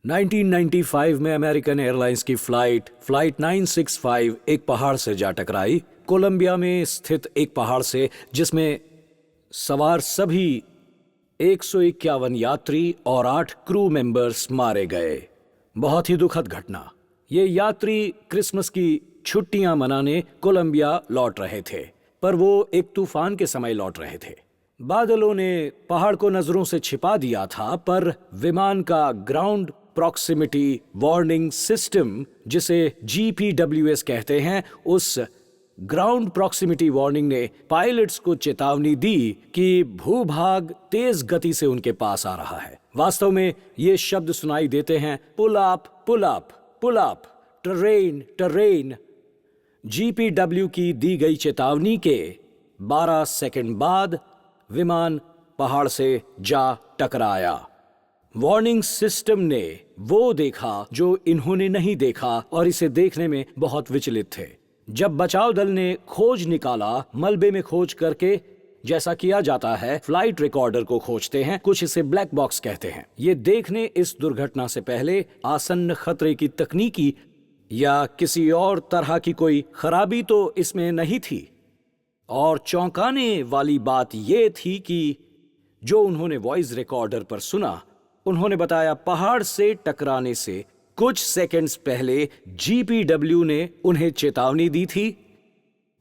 1995 में American airlines की flight 965 एक पहाड़ से जा टकराई, कोलंबिया में स्थित एक पहाड़ से, जिसमें सवार सभी 151 यात्री और 8 क्रू मेंबर्स मारे गए। बहुत ही दुखद घटना। ये यात्री क्रिसमस की छुट्टियां मनाने कोलंबिया लौट रहे थे, पर वो एक तूफान के समय लौट रहे थे। बादलों ने पहाड़ को नजरों से छिपा दिया था, पर विमान का ग्राउंड प्रॉक्सिमिटी वार्निंग सिस्टम, जिसे GPWS कहते हैं, उस ग्राउंड प्रॉक्सिमिटी वार्निंग ने पायलट्स को चेतावनी दी कि भूभाग तेज गति से उनके पास आ रहा है। वास्तव में ये शब्द सुनाई देते हैं, pull up pull up pull up, train train. GPW की दी गई चेतावनी के 12 सेकंड बाद विमान पहाड़ से जा टकराया। वार्निंग सिस्टम ने वो देखा जो इन्होंने नहीं देखा और इसे देखने में बहुत विचलित थे। जब बचाव दल ने खोज निकाला, मलबे में खोज करके, जैसा किया जाता है, फ्लाइट रिकॉर्डर को खोजते हैं, कुछ इसे ब्लैक बॉक्स कहते हैं। ये देखने इस दुर्घटना से पहले आसन्न खतरे की तकनीकी या किसी और तरह की कोई खराबी तो इसमें नहीं थी। और चौंकाने वाली बात यह थी कि जो उन्होंने वॉइस रिकॉर्डर पर सुना, उन्होंने बताया पहाड़ से टकराने से कुछ सेकंड्स पहले GPW ने उन्हें चेतावनी दी थी।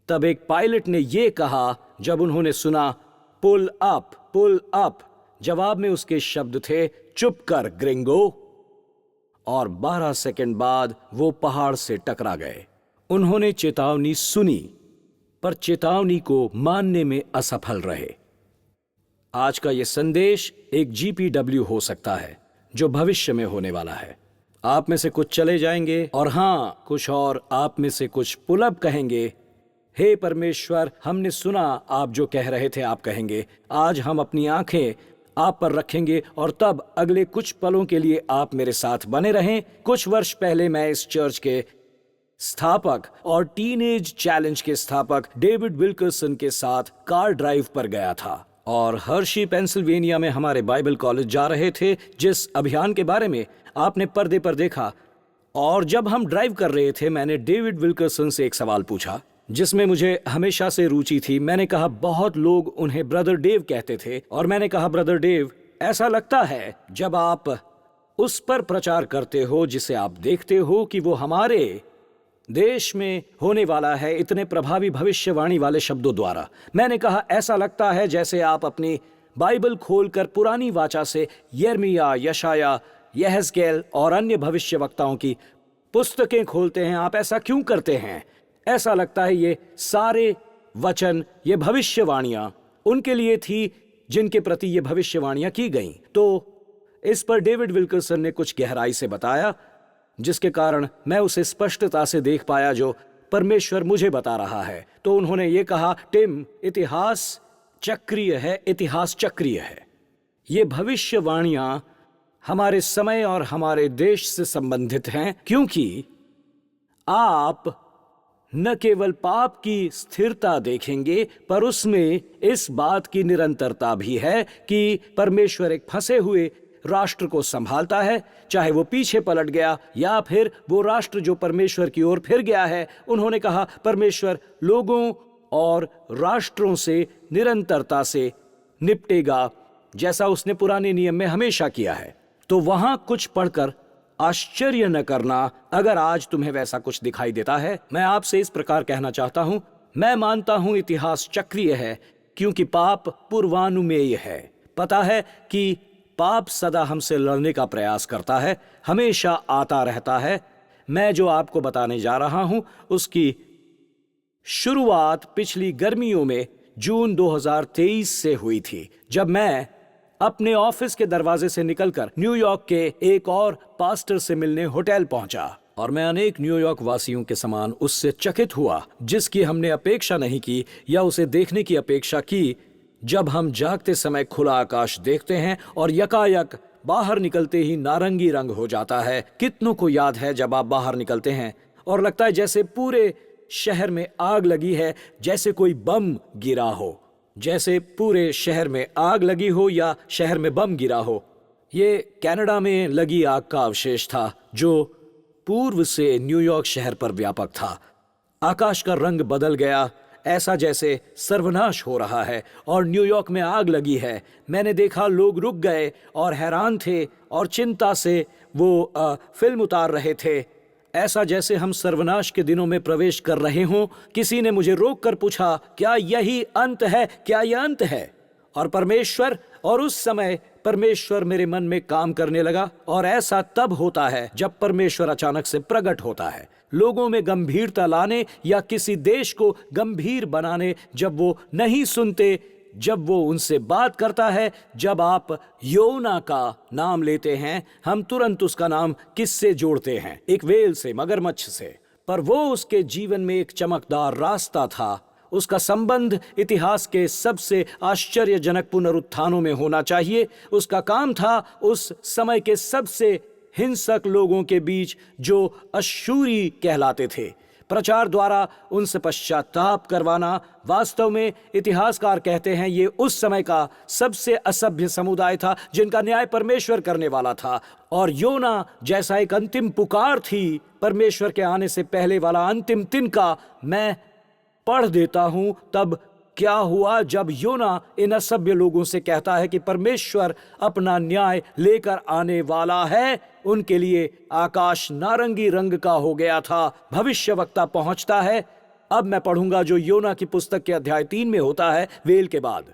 तब एक पायलट ने यह कहा, जब उन्होंने सुना पुल अप पुल अप, जवाब में उसके शब्द थे, चुप कर ग्रिंगो। और 12 सेकंड बाद वो पहाड़ से टकरा गए। उन्होंने चेतावनी सुनी, पर चेतावनी को मानने में असफल रहे। आज का यह संदेश एक GPW हो सकता है जो भविष्य में होने वाला है। आप में से कुछ चले जाएंगे और हाँ, कुछ और आप में से कुछ पुल-अप कहेंगे। हे परमेश्वर, हमने सुना आप जो कह रहे थे, आप कहेंगे। आज हम अपनी आंखें आप पर रखेंगे और तब अगले कुछ पलों के लिए आप मेरे साथ बने रहें। कुछ वर्ष पहले मैं इस चर्च के स्थापक और टीनेज चैलेंज के स्थापक डेविड विल्करसन के साथ कार ड्राइव पर गया था और हर्शी, पेंसिल्वेनिया में हमारे बाइबल कॉलेज जा रहे थे, जिस अभियान के बारे में आपने पर्दे पर देखा। और जब हम ड्राइव कर रहे थे, मैंने डेविड विल्करसन से एक सवाल पूछा जिसमें मुझे हमेशा से रुचि थी। मैंने कहा, बहुत लोग उन्हें ब्रदर डेव कहते थे, और मैंने कहा, ब्रदर डेव, ऐसा लगता है जब आप उस पर प्रचार करते हो जिसे आप देखते हो कि वो हमारे देश में होने वाला है, इतने प्रभावी भविष्यवाणी वाले शब्दों द्वारा। मैंने कहा, ऐसा लगता है जैसे आप अपनी बाइबल खोलकर पुरानी वाचा से यिर्मयाह, यशायाह, यहेजकेल और अन्य भविष्यवक्ताओं की पुस्तकें खोलते हैं। आप ऐसा क्यों करते हैं? ऐसा लगता है ये सारे वचन, ये भविष्यवाणियां उनके लिए थी जिनके प्रति ये भविष्यवाणियां की गईं। तो इस पर डेविड विल्करसन ने कुछ गहराई से बताया, जिसके कारण मैं उसे स्पष्टता से देख पाया जो परमेश्वर मुझे बता रहा है। तो उन्होंने ये कहा, टिम, इतिहास चक्रीय है, इतिहास चक्रीय है। ये भविष्यवाणियां हमारे समय और हमारे देश से संबंधित हैं, क्योंकि आप न केवल पाप की स्थिरता देखेंगे, पर उसमें इस बात की निरंतरता भी है कि परमेश्वर एक फंसे हुए राष्ट्र को संभालता है, चाहे वो पीछे पलट गया या फिर वो राष्ट्र जो परमेश्वर की ओर फिर गया है। उन्होंने कहा, परमेश्वर लोगों और राष्ट्रों से निरंतरता से निपटेगा, जैसा उसने पुराने नियम में हमेशा किया है। तो वहां कुछ पढ़कर आश्चर्य न करना अगर आज तुम्हें वैसा कुछ दिखाई देता है। मैं आपसे इस प्रकार कहना चाहता हूं, मैं मानता हूं इतिहास चक्रीय है, क्योंकि पाप पूर्वानुमेय है। पता है कि पाप सदा हमसे लड़ने का प्रयास करता है, हमेशा आता रहता है। मैं जो आपको बताने जा रहा हूं उसकी शुरुआत पिछली गर्मियों में जून 2023 से हुई थी, जब मैं अपने ऑफिस के दरवाजे से निकलकर न्यूयॉर्क के एक और पास्टर से मिलने होटल पहुंचा। और मैं अनेक न्यूयॉर्क वासियों के समान उससे चकित हुआ, जिसकी हमने अपेक्षा नहीं की या उसे देखने की अपेक्षा की। जब हम जागते समय खुला आकाश देखते हैं और यकायक बाहर निकलते ही नारंगी रंग हो जाता है। कितनों को याद है जब आप बाहर निकलते हैं और लगता है जैसे पूरे शहर में आग लगी है, जैसे कोई बम गिरा हो, जैसे पूरे शहर में आग लगी हो या शहर में बम गिरा हो। ये कनाडा में लगी आग का अवशेष था जो पूर्व से न्यूयॉर्क शहर पर व्यापक था। आकाश का रंग बदल गया, ऐसा जैसे सर्वनाश हो रहा है और न्यूयॉर्क में आग लगी है। मैंने देखा लोग रुक गए और हैरान थे और चिंता से वो फिल्म उतार रहे थे, ऐसा जैसे हम सर्वनाश के दिनों में प्रवेश कर रहे हों। किसी ने मुझे रोक कर पूछा, क्या यही अंत है? क्या यह अंत है? और उस समय परमेश्वर मेरे मन में काम करने लगा। और ऐसा तब होता है जब परमेश्वर अचानक से प्रकट होता है, लोगों में गंभीरता लाने या किसी देश को गंभीर बनाने। जब वो नहीं सुनते, जब वो उनसे बात करता है। जब आप योना का नाम लेते हैं, हम तुरंत उसका नाम किससे जोड़ते हैं? एक व्हेल से, मगरमच्छ से। पर वो उसके जीवन में एक चमकदार रास्ता था। उसका संबंध इतिहास के सबसे आश्चर्यजनक पुनरुत्थानों में होना चाहिए। उसका काम था उस समय के सबसे हिंसक लोगों के बीच, जो अश्शूरी कहलाते थे, प्रचार द्वारा उनसे पश्चाताप करवाना। वास्तव में इतिहासकार कहते हैं ये उस समय का सबसे असभ्य समुदाय था जिनका न्याय परमेश्वर करने वाला था। और योना जैसा एक अंतिम पुकार थी परमेश्वर के आने से पहले वाला अंतिम तिनका मैं पढ़ देता हूं। तब क्या हुआ जब योना इन असभ्य लोगों से कहता है कि परमेश्वर अपना न्याय लेकर आने वाला है। उनके लिए आकाश नारंगी रंग का हो गया था। भविष्यवक्ता पहुंचता है। अब मैं पढ़ूंगा जो योना की पुस्तक के अध्याय 3 में होता है, वेल के बाद।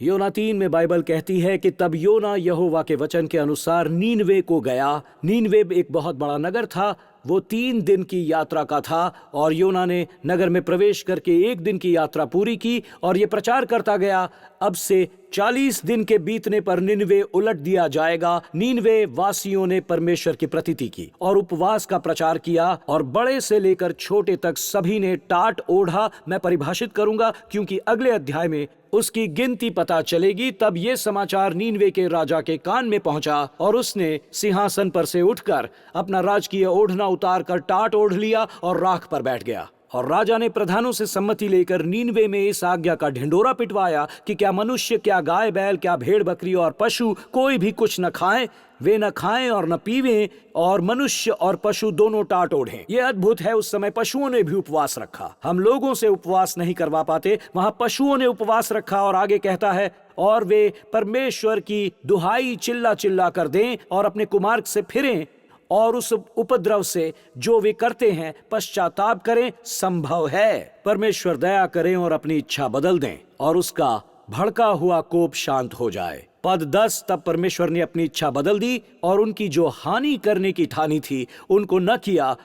योना 3 में बाइबल कहती है कि तब योना यहोवा के वचन के अनुसार नीनवे को गया। नीनवे एक बहुत बड़ा नगर था, वो 3 दिन की यात्रा का था। और योना ने नगर में प्रवेश करके 1 दिन की यात्रा पूरी की और ये प्रचार करता गया, अब से 40 दिन के बीतने पर निनवे उलट दिया जाएगा। नीनवे वासियों ने परमेश्वर की प्रतीति की और उपवास का प्रचार किया और बड़े से लेकर छोटे तक सभी ने टाट ओढ़ा। मैं परिभाषित करूंगा क्योंकि अगले अध्याय में उसकी गिनती पता चलेगी। तब ये समाचार नीनवे के राजा के कान में पहुंचा और उसने सिंहासन पर से उठकर अपना राजकीय ओढ़ना उतार कर टाट ओढ़ लिया और राख पर बैठ गया। और राजा ने प्रधानों से सम्मति लेकर नीनवे में इस आज्ञा का ढिंडोरा पिटवाया कि क्या मनुष्य, क्या गाय बैल, क्या भेड़ बकरी और पशु, कोई भी कुछ न खाएं। वे न खाएं और न पीवें, और मनुष्य और पशु दोनों टाट ओढ़ें। यह अद्भुत है, उस समय पशुओं ने भी उपवास रखा। हम लोगों से उपवास नहीं करवा पाते, वहां पशुओं ने उपवास रखा। और आगे कहता है, और वे परमेश्वर की दुहाई चिल्ला चिल्ला कर दें और अपने कुमार्ग से फिरें और उस उपद्रव से जो वे करते हैं पश्चाताप करें। संभव है परमेश्वर दया करें और अपनी इच्छा बदल दें और उसका भड़का हुआ कोप शांत हो जाए। पद 10, तब परमेश्वर ने अपनी इच्छा बदल दी और उनकी जो हानि करने की ठानी थी उनको न किया।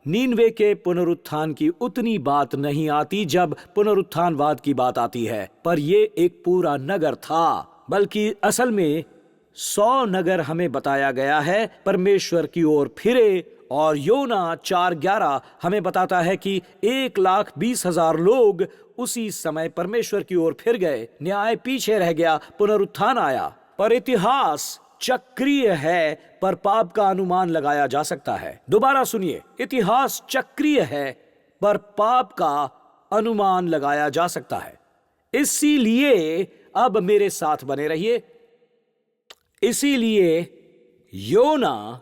नीनवे के पुनरुत्थान की उतनी बात नहीं आती जब पुनरुत्थानवाद की बात आती है, पर ये एक पूरा नगर था, बल्कि असल में 100 नगर हमें बताया गया है परमेश्वर की ओर फिरे। और योना 4:11 हमें बताता है कि 1,20,000 लोग उसी समय परमेश्वर की ओर फिर गए। न्याय पीछे रह गया, पुनरुत्थान आया। पर इतिहास चक्रीय है, पर पाप का अनुमान लगाया जा सकता है। दोबारा सुनिए, इतिहास चक्रीय है पर पाप का अनुमान लगाया जा सकता है। इसीलिए अब मेरे साथ बने रहिए। इसीलिए योना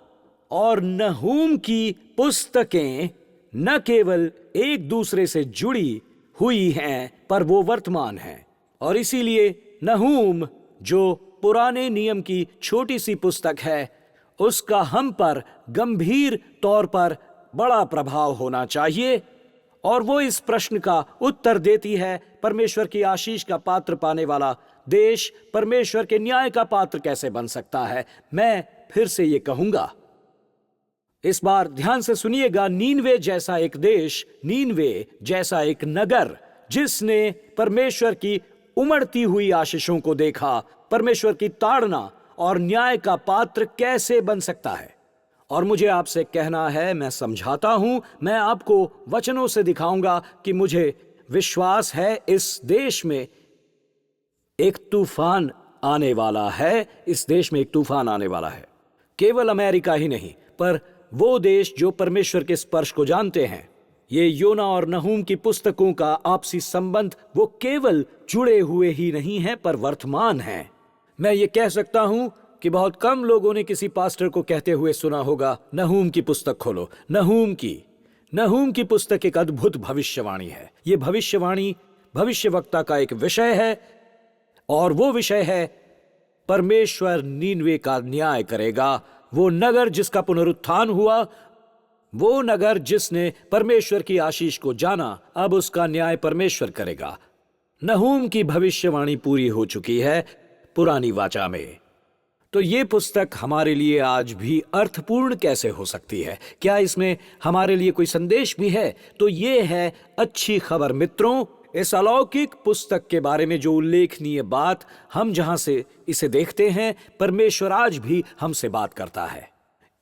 और नहूम की पुस्तकें न केवल एक दूसरे से जुड़ी हुई हैं, पर वो वर्तमान हैं। और इसीलिए नहूम, जो पुराने नियम की छोटी सी पुस्तक है, उसका हम पर गंभीर तौर पर बड़ा प्रभाव होना चाहिए। और वो इस प्रश्न का उत्तर देती है, परमेश्वर की आशीष का पात्र पाने वाला देश परमेश्वर के न्याय का पात्र कैसे बन सकता है। मैं फिर से ये कहूंगा, इस बार ध्यान से सुनिएगा। नीनवे जैसा एक देश, नीनवे जैसा एक नगर, जिसने परमेश्वर की उमड़ती हुई आशीषों को देखा, परमेश्वर की ताड़ना और न्याय का पात्र कैसे बन सकता है। और मुझे आपसे कहना है, मैं समझाता हूं, मैं आपको वचनों से दिखाऊंगा कि मुझे विश्वास है इस देश में एक तूफान आने वाला है। इस देश में एक तूफान आने वाला है। केवल अमेरिका ही नहीं, पर वो देश जो परमेश्वर के स्पर्श को जानते हैं। ये योना और नहूम की पुस्तकों का आपसी संबंध वो केवल जुड़े हुए ही नहीं है, पर वर्तमान है। मैं ये कह सकता हूं कि बहुत कम लोगों ने किसी पास्टर को कहते हुए सुना होगा, नहूम की पुस्तक खोलो। नहूम की पुस्तक एक अद्भुत भविष्यवाणी है। ये भविष्यवाणी भविष्यवक्ता का एक विषय है, और वो विषय है परमेश्वर नीनवे का न्याय करेगा। वो नगर जिसका पुनरुत्थान हुआ, वो नगर जिसने परमेश्वर की आशीष को जाना, अब उसका न्याय परमेश्वर करेगा। नहूम की भविष्यवाणी पूरी हो चुकी है पुरानी वाचा में। तो ये पुस्तक हमारे लिए आज भी अर्थपूर्ण कैसे हो सकती है? क्या इसमें हमारे लिए कोई संदेश भी है? तो ये है अच्छी खबर मित्रों। इस अलौकिक पुस्तक के बारे में जो उल्लेखनीय बात हम जहां से इसे देखते हैं, परमेश्वर आज भी हमसे बात करता है।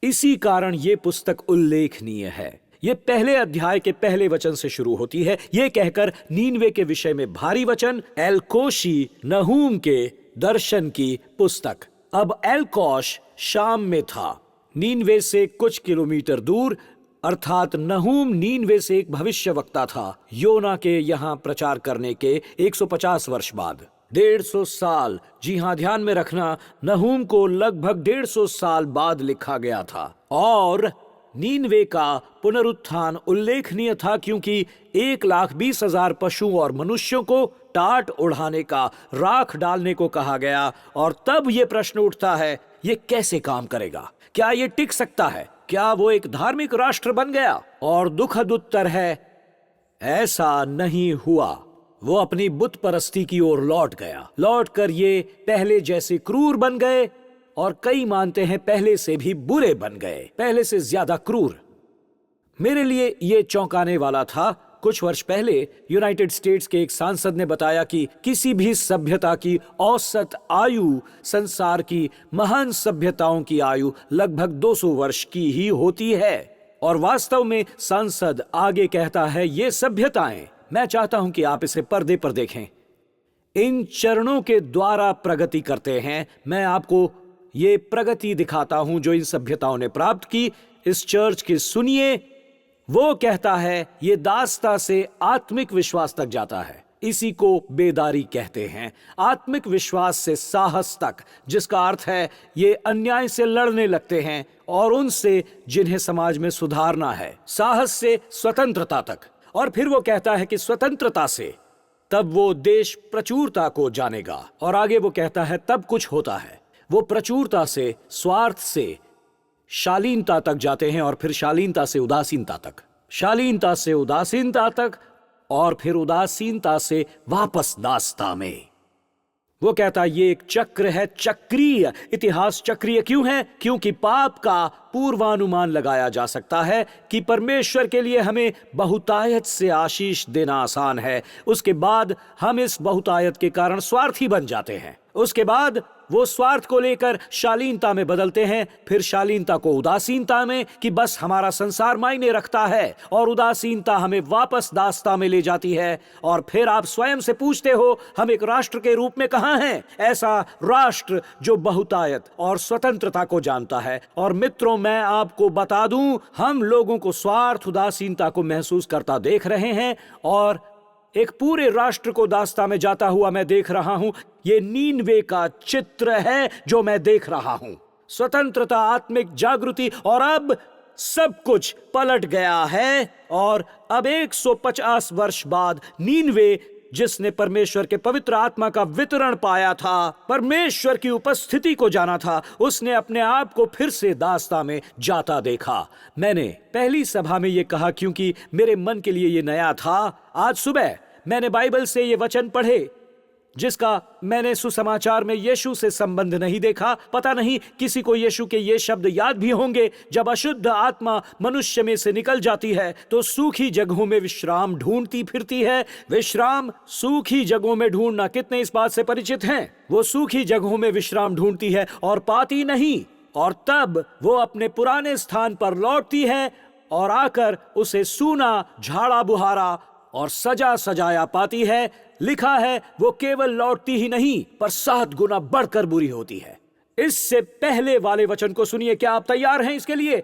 इसी कारण ये पुस्तक उल्लेखनीय है। ये पहले अध्याय के पहले वचन से शुरू होती है, ये कहकर नीनवे के विषय में भारी वचन, एलकोशी नहूम के दर्शन की पुस्तक। अब एलकोश शाम में था, नीनवे से कुछ किलोमीटर दूर, अर्थात नहूम नीनवे से एक भविष्यवक्ता था योना के यहां प्रचार करने के 150 वर्ष बाद। 150 साल, जी हां, ध्यान में रखना, नहूम को लगभग 150 साल बाद लिखा गया था। और नीनवे का पुनरुत्थान उल्लेखनीय था क्योंकि 1,20,000 पशु और मनुष्यों को टाट उड़ाने का, राख डालने को कहा गया। और तब यह प्रश्न उठता है, ये कैसे काम करेगा? क्या ये टिक सकता है? क्या वो एक धार्मिक राष्ट्र बन गया? और दुखद उत्तर है, ऐसा नहीं हुआ। वो अपनी बुत परस्ती की ओर लौट गया। लौटकर ये पहले जैसे क्रूर बन गए, और कई मानते हैं पहले से भी बुरे बन गए, पहले से ज्यादा क्रूर। मेरे लिए ये चौंकाने वाला था। कुछ वर्ष पहले यूनाइटेड स्टेट्स के एक सांसद ने बताया कि किसी भी सभ्यता की औसत आयु संसार की महान सभ्यताओं की आयु लगभग 200 वर्ष की ही होती है। और वास्तव में सांसद आगे कहता है, ये सभ्यताएं, मैं चाहता हूं कि आप इसे पर्दे पर देखें, इन चरणों के द्वारा प्रगति करते हैं। मैं आपको ये प्रगति दिखाता हूं जो इन सभ्यताओं ने प्राप्त की। इस चर्च की सुनिए, वो कहता है ये दास्ता से आत्मिक विश्वास तक जाता है। इसी को बेदारी कहते हैं। आत्मिक विश्वास से साहस तक, जिसका अर्थ है ये अन्याय से लड़ने लगते हैं और उनसे जिन्हें समाज में सुधारना है। साहस से स्वतंत्रता तक। और फिर वो कहता है कि स्वतंत्रता से तब वो देश प्रचुरता को जानेगा। और आगे वो कहता है तब कुछ होता है। वो प्रचुरता से, स्वार्थ से शालीनता तक जाते हैं, और फिर शालीनता से उदासीनता तक, शालीनता से उदासीनता तक, और फिर उदासीनता से वापस दास्ता में। वो कहता है ये एक चक्र है, चक्रीय। इतिहास चक्रीय क्यों है? क्योंकि पाप का पूर्वानुमान लगाया जा सकता है कि परमेश्वर के लिए हमें बहुतायत से आशीष देना आसान है। उसके बाद हम इस बहुतायत के कारण स्वार्थी बन जाते हैं। उसके बाद वो स्वार्थ को लेकर शालीनता में बदलते हैं, फिर शालीनता को उदासीनता में, कि बस हमारा संसार मायने रखता है, और उदासीनता हमें वापस दास्ता में ले जाती है। और फिर आप स्वयं से पूछते हो, हम एक राष्ट्र के रूप में कहां हैं? ऐसा राष्ट्र जो बहुतायत और स्वतंत्रता को जानता है। और मित्रों, मैं आपको बता दूं, हम लोगों को स्वार्थ, उदासीनता को महसूस करता देख रहे हैं, और एक पूरे राष्ट्र को दास्ता में जाता हुआ मैं देख रहा हूं। ये नीनवे का चित्र है जो मैं देख रहा हूं। स्वतंत्रता, आत्मिक जागृति, और अब सब कुछ पलट गया है। और अब 150 वर्ष बाद नीनवे, जिसने परमेश्वर के पवित्र आत्मा का वितरण पाया था, परमेश्वर की उपस्थिति को जाना था, उसने अपने आप को फिर से दास्ता में जाता देखा। मैंने पहली सभा में यह कहा क्योंकि मेरे मन के लिए यह नया था। आज सुबह मैंने बाइबल से ये वचन पढ़े जिसका मैंने सुसमाचार में यीशु से संबंध नहीं देखा। पता नहीं किसी को यीशु के ये शब्द याद भी होंगे। जब अशुद्ध आत्मा मनुष्य में से निकल जाती है तो सूखी जगहों में विश्राम ढूंढती फिरती है। विश्राम, सूखी जगहों में ढूंढना, कितने इस बात से परिचित हैं? वो सूखी जगहों में विश्राम ढूंढती है और पाती नहीं, और तब वो अपने पुराने स्थान पर लौटती है और आकर उसे सूना, झाड़ा बुहारा और सजा सजाया पाती है। लिखा है वो केवल लौटती ही नहीं पर 7 गुना बढ़कर बुरी होती है। इससे पहले वाले वचन को सुनिए। क्या आप तैयार हैं इसके लिए?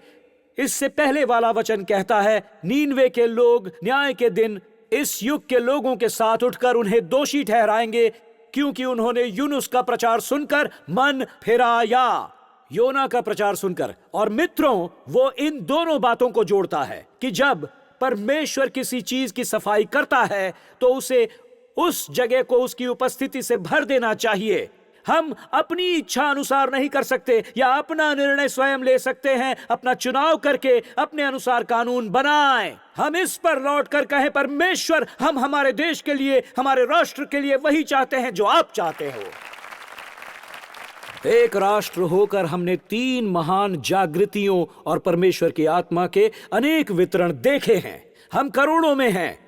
इससे पहले वाला वचन कहता है, नीनवे के लोग न्याय के दिन इस युग के लोगों के साथ उठकर उन्हें दोषी ठहराएंगे क्योंकि उन्होंने यूनुस का प्रचार सुनकर मन फिराया, योना का प्रचार सुनकर। और मित्रों, वो इन दोनों बातों को जोड़ता है कि जब परमेश्वर किसी चीज की सफाई करता है तो उसे उस जगह को उसकी उपस्थिति से भर देना चाहिए। हम अपनी इच्छा अनुसार नहीं कर सकते या अपना निर्णय स्वयं ले सकते हैं, अपना चुनाव करके अपने अनुसार कानून बनाएं। हम इस पर लौट कर कहें, परमेश्वर, हम हमारे देश के लिए, हमारे राष्ट्र के लिए वही चाहते हैं जो आप चाहते हो। एक राष्ट्र होकर हमने 3 महान जागृतियों और परमेश्वर की आत्मा के अनेक वितरण देखे हैं। हम करोड़ों में हैं।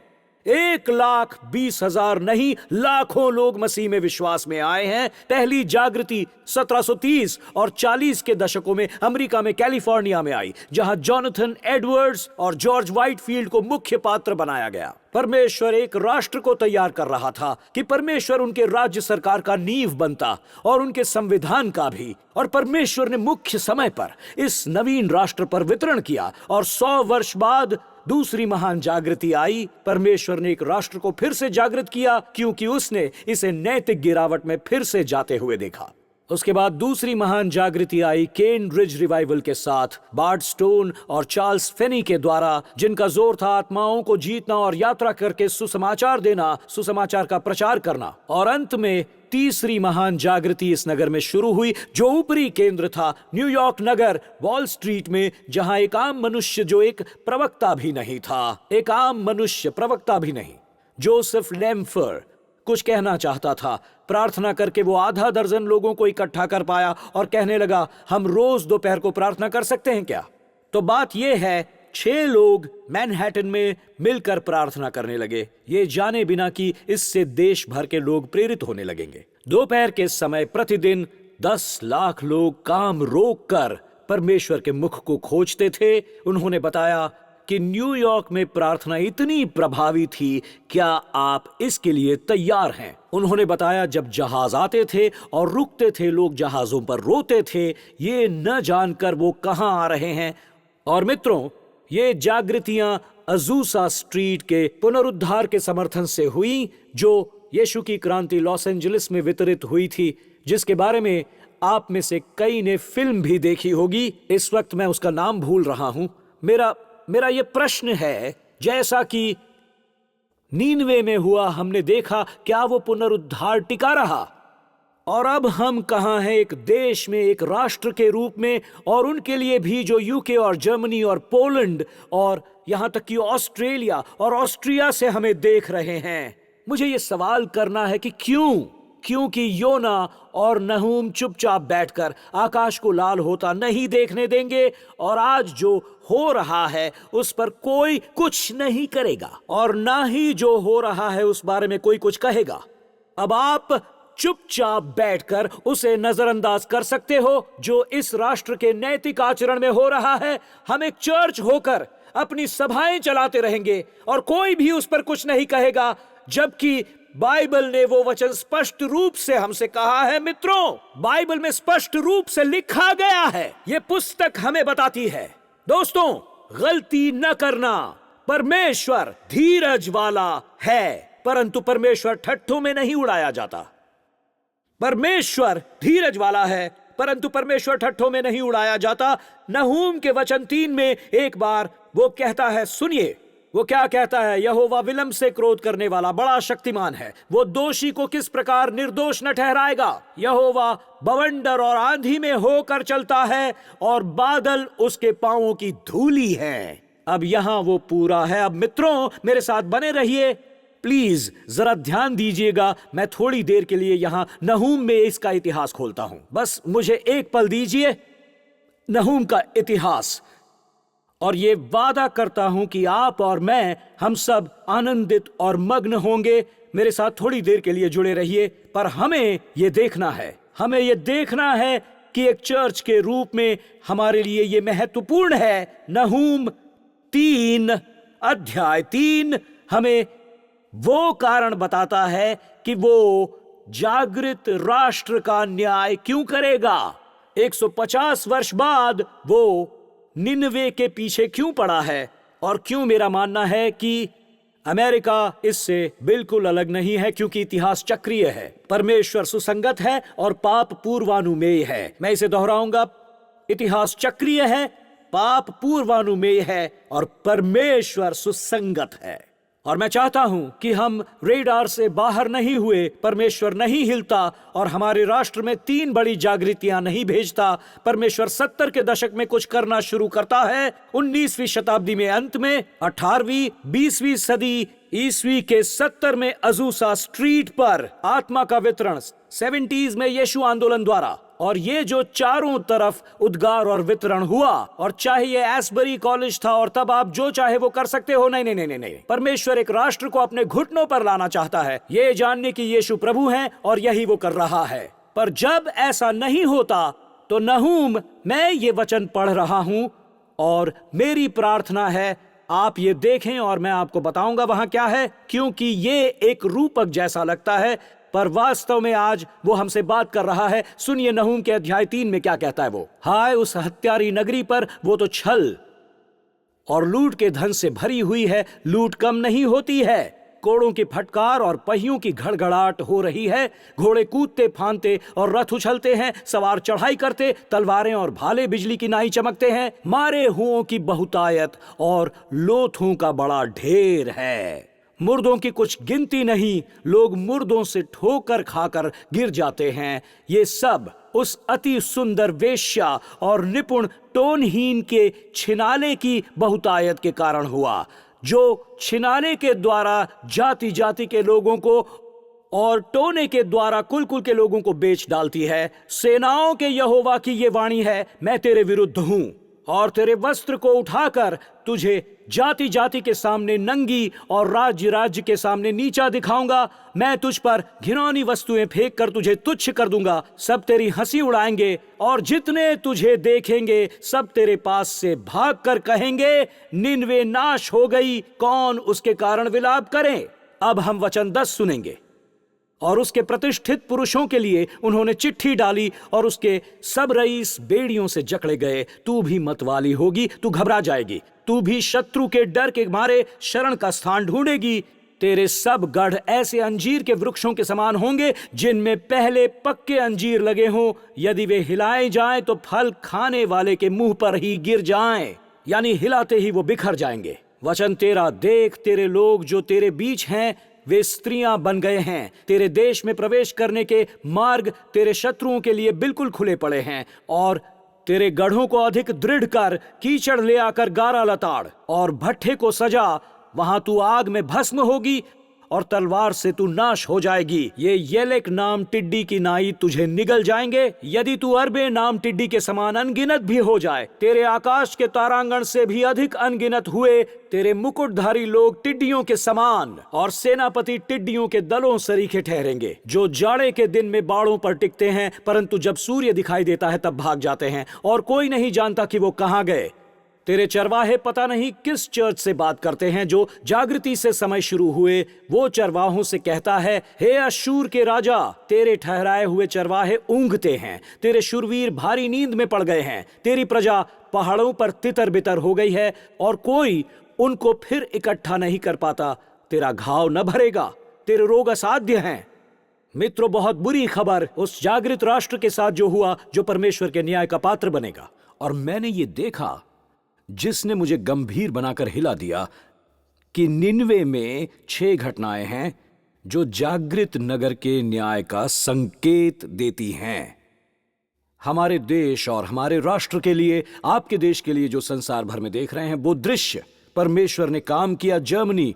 1,20,000 नहीं, लाखों लोग मसीह में विश्वास में आए हैं। पहली जागृति 1730 और 40 के दशकों में अमेरिका में कैलिफोर्निया में आई, जहां जोनाथन एडवर्ड्स और जॉर्ज व्हाइटफील्ड को मुख्य पात्र बनाया गया। परमेश्वर एक राष्ट्र को तैयार कर रहा था कि परमेश्वर उनके राज्य सरकार का नींव बनता और उनके संविधान का भी। और परमेश्वर ने मुख्य समय पर इस नवीन राष्ट्र पर वितरण किया। और 100 वर्ष बाद दूसरी महान जागृति आई। परमेश्वर ने एक राष्ट्र को फिर से जागृत किया, क्योंकि उसने इसे नैतिक गिरावट में फिर से जाते हुए देखा। उसके बाद दूसरी महान जागृति आई केन रिज रिवाइवल के साथ, बार्ट स्टोन और चार्ल्स फेनी के द्वारा, जिनका जोर था आत्माओं को जीतना और यात्रा करके सुसमाचार देना, सुसमाचार का प्रचार करना। और अंत में तीसरी महान जागृति इस नगर में शुरू हुई, जो ऊपरी केंद्र था न्यूयॉर्क नगर, वॉल स्ट्रीट में, जहां एक आम मनुष्य जो एक प्रवक्ता भी नहीं था, एक आम मनुष्य प्रवक्ता भी नहीं, जोसेफ लेम्फर कुछ कहना चाहता था। प्रार्थना करके वो आधा दर्जन लोगों को इकट्ठा कर पाया और कहने लगा, हम रोज दोपहर को प्रार्थना कर सकते हैं क्या? तो बात यह है, 6 लोग मैनहट्टन में मिलकर प्रार्थना करने लगे, ये जाने बिना कि इससे देश भर के लोग प्रेरित होने लगेंगे। दोपहर के समय प्रतिदिन 10 लाख लोग काम रोक कर परमेश्वर के मुख को खोजते थे। उन्होंने बताया कि न्यूयॉर्क में प्रार्थना इतनी प्रभावी थी, क्या आप इसके लिए तैयार हैं? उन्होंने बताया, जब जहाज आते थे और रुकते थे, लोग जहाजों पर रोते थे, ये न जानकर वो कहां आ रहे हैं। और मित्रों, ये जागृतियां अजूसा स्ट्रीट के पुनरुद्धार के समर्थन से हुई, जो यीशु की क्रांति लॉस एंजलिस में वितरित हुई थी, जिसके बारे में आप में से कई ने फिल्म भी देखी होगी। इस वक्त मैं उसका नाम भूल रहा हूं। मेरा ये प्रश्न है, जैसा कि नीनवे में हुआ, हमने देखा, क्या वो पुनरुद्धार टिका रहा? और अब हम कहां हैं? एक देश में, एक राष्ट्र के रूप में, और उनके लिए भी जो यूके और जर्मनी और पोलैंड और यहां तक कि ऑस्ट्रेलिया और ऑस्ट्रिया से हमें देख रहे हैं। मुझे ये सवाल करना है कि क्यों? क्योंकि योना और नहूम चुपचाप बैठकर आकाश को लाल होता नहीं देखने देंगे, और आज जो हो रहा है उस पर कोई कुछ नहीं करेगा, और ना ही जो हो रहा है उस बारे में कोई कुछ कहेगा। अब आप चुपचाप बैठकर उसे नजरअंदाज कर सकते हो जो इस राष्ट्र के नैतिक आचरण में हो रहा है। हम एक चर्च होकर अपनी सभाएं चलाते रहेंगे और कोई भी उस पर कुछ नहीं कहेगा, जबकि बाइबल ने वो वचन स्पष्ट रूप से हमसे कहा है। मित्रों, बाइबल में स्पष्ट रूप से लिखा गया है, ये पुस्तक हमें बताती है। दोस्तों, गलती न करना। परमेश्वर धीरज वाला है, परंतु परमेश्वर ठट्ठों में नहीं उड़ाया जाता। परमेश्वर धीरज वाला है, परंतु परमेश्वर ठट्ठों में नहीं उड़ाया जाता। नहूम के वचन 3 में एक बार वो कहता है, सुनिए वो क्या कहता है, यहोवा विलंब से क्रोध करने वाला बड़ा शक्तिमान है, वो दोषी को किस प्रकार निर्दोष न ठहराएगा। यहोवा बवंडर और आंधी में होकर चलता है और बादल उसके पांवों की धूली है। अब यहां वो पूरा है। अब मित्रों, मेरे साथ बने रहिए, प्लीज जरा ध्यान दीजिएगा। मैं थोड़ी देर के लिए यहां नहूम में इसका इतिहास खोलता हूं। बस मुझे एक पल दीजिए। नहूम का इतिहास, और ये वादा करता हूं कि आप और मैं, हम सब आनंदित और मग्न होंगे। मेरे साथ थोड़ी देर के लिए जुड़े रहिए। पर हमें ये देखना है कि एक चर्च के रूप में हमारे लिए ये महत्वपूर्ण है। नहूम 3 अध्याय 3 हमें वो कारण बताता है कि वो जागृत राष्ट्र का न्याय क्यों करेगा। 150 वर्ष बाद वो निनवे के पीछे क्यों पड़ा है, और क्यों मेरा मानना है कि अमेरिका इससे बिल्कुल अलग नहीं है, क्योंकि इतिहास चक्रीय है, परमेश्वर सुसंगत है और पाप पूर्वानुमेय है। मैं इसे दोहराऊंगा, इतिहास चक्रीय है, पाप पूर्वानुमेय है और परमेश्वर सुसंगत है। और मैं चाहता हूं कि हम रेडार से बाहर नहीं हुए, परमेश्वर नहीं हिलता और हमारे राष्ट्र में 3 बड़ी जागृतियां नहीं भेजता। परमेश्वर 70 के दशक में कुछ करना शुरू करता है, 19वीं शताब्दी में अंत में, 18वीं 20वीं सदी ईस्वी के 70 में अजूसा स्ट्रीट पर आत्मा का वितरण, 70s में यीशु आंदोलन द्वारा, और ये जो चारों तरफ उद्गार और वितरण हुआ, और चाहे ये एस्बरी कॉलेज था और तब आप जो चाहे वो कर सकते हो, नहीं नहीं नहीं नहीं, परमेश्वर एक राष्ट्र को अपने घुटनों पर लाना चाहता है, ये जानने की यीशु प्रभु हैं और यही वो कर रहा है। पर जब ऐसा नहीं होता तो नहूम, मैं ये वचन पढ़ रहा हूं और मेरी प्रार्थना है आप ये देखें और मैं आपको बताऊंगा वहां क्या है, क्योंकि ये एक रूपक जैसा लगता है पर वास्तव में आज वो हमसे बात कर रहा है। सुनिए नहूम के अध्याय 3 में क्या कहता है वो। हाय उस हत्यारी नगरी पर, वो तो छल और लूट के धन से भरी हुई है, लूट कम नहीं होती है। कोड़ों की फटकार और पहियों की घड़घड़ाहट हो रही है, घोड़े कूदते फांदते और रथ उछलते हैं, सवार चढ़ाई करते, तलवारें और भाले बिजली की नाई चमकते हैं, मारे हुओं की बहुतायत और लोथों का बड़ा ढेर है। मुर्दों की कुछ गिनती नहीं, लोग मुर्दों से ठोकर खाकर गिर जाते हैं। ये सब उस अति सुंदर वेश्या और निपुण टोनहीन के छिनाले की बहुतायत के कारण हुआ, जो छिनाले के द्वारा जाति जाति के लोगों को और टोने के द्वारा कुल कुल के लोगों को बेच डालती है। सेनाओं के यहोवा की ये वाणी है, मैं तेरे विरुद्ध हूं और तेरे वस्त्र को उठाकर तुझे जाति जाति के सामने नंगी और राज्य राज्य के सामने नीचा दिखाऊंगा। मैं तुझ पर घिनौनी वस्तुएं फेंक कर तुझे तुच्छ कर दूंगा। सब तेरी हंसी उड़ाएंगे और जितने तुझे देखेंगे सब तेरे पास से भाग कर कहेंगे, निनवे नाश हो गई, कौन उसके कारण विलाप करे। अब हम वचन 10 सुनेंगे। और उसके प्रतिष्ठित पुरुषों के लिए उन्होंने चिट्ठी डाली और उसके सब रईस बेड़ियों से जकड़े गए। तू भी मतवाली होगी, तू घबरा जाएगी, तू भी शत्रु के डर के मारे शरण का स्थान ढूंढेगी। तेरे सब गढ़ ऐसे अंजीर के वृक्षों के समान होंगे जिनमें पहले पक्के अंजीर लगे हों, यदि वे हिलाए जाएं तो फल खाने वाले के मुंह पर ही गिर जाएं, यानी हिलाते ही वो बिखर जाएंगे। वचन 13, देख तेरे लोग जो तेरे बीच हैं वे स्त्रियां बन गए हैं, तेरे देश में प्रवेश करने के मार्ग तेरे शत्रुओं के लिए बिल्कुल खुले पड़े हैं, और तेरे गढ़ों को अधिक दृढ़ कर, कीचड़ ले आकर गारा लताड़ और भट्ठे को सजा, वहां तू आग में भस्म होगी और तलवार से तू नाश हो जाएगी। ये येलेक नाम टिड्डी की नाई तुझे निगल जाएंगे, यदि तू अरबे नाम टिड्डी के समान अनगिनत भी हो जाए। तेरे आकाश के तारांगण से भी अधिक अनगिनत हुए, तेरे मुकुटधारी लोग टिड्डियों के समान और सेनापति टिड्डियों के दलों सरीखे ठहरेंगे, जो जाड़े के दिन में बाड़ों पर टिकते हैं, परंतु जब सूर्य दिखाई देता है तब भाग जाते हैं और कोई नहीं जानता कि वो कहाँ गए। तेरे चरवाहे पता नहीं किस चर्च से बात करते हैं, जो जागृति से समय शुरू हुए। वो चरवाहों से कहता है, हे अश्शूर के राजा, तेरे ठहराए हुए चरवाहे ऊँघते हैं, तेरे शूरवीर भारी नींद में पड़ गए हैं। तेरी प्रजा पहाड़ों पर तितर बितर हो गई है और कोई उनको फिर इकट्ठा नहीं कर पाता। तेरा घाव न भरेगा, तेरे रोग असाध्य हैं। मित्रों, बहुत बुरी खबर उस जागृत राष्ट्र के साथ जो हुआ, जो परमेश्वर के न्याय का पात्र बनेगा। और मैंने ये देखा, जिसने मुझे गंभीर बनाकर हिला दिया, कि निनवे में 6 घटनाएं हैं जो जागृत नगर के न्याय का संकेत देती हैं। हमारे देश और हमारे राष्ट्र के लिए, आपके देश के लिए जो संसार भर में देख रहे हैं, वो दृश्य परमेश्वर ने काम किया। जर्मनी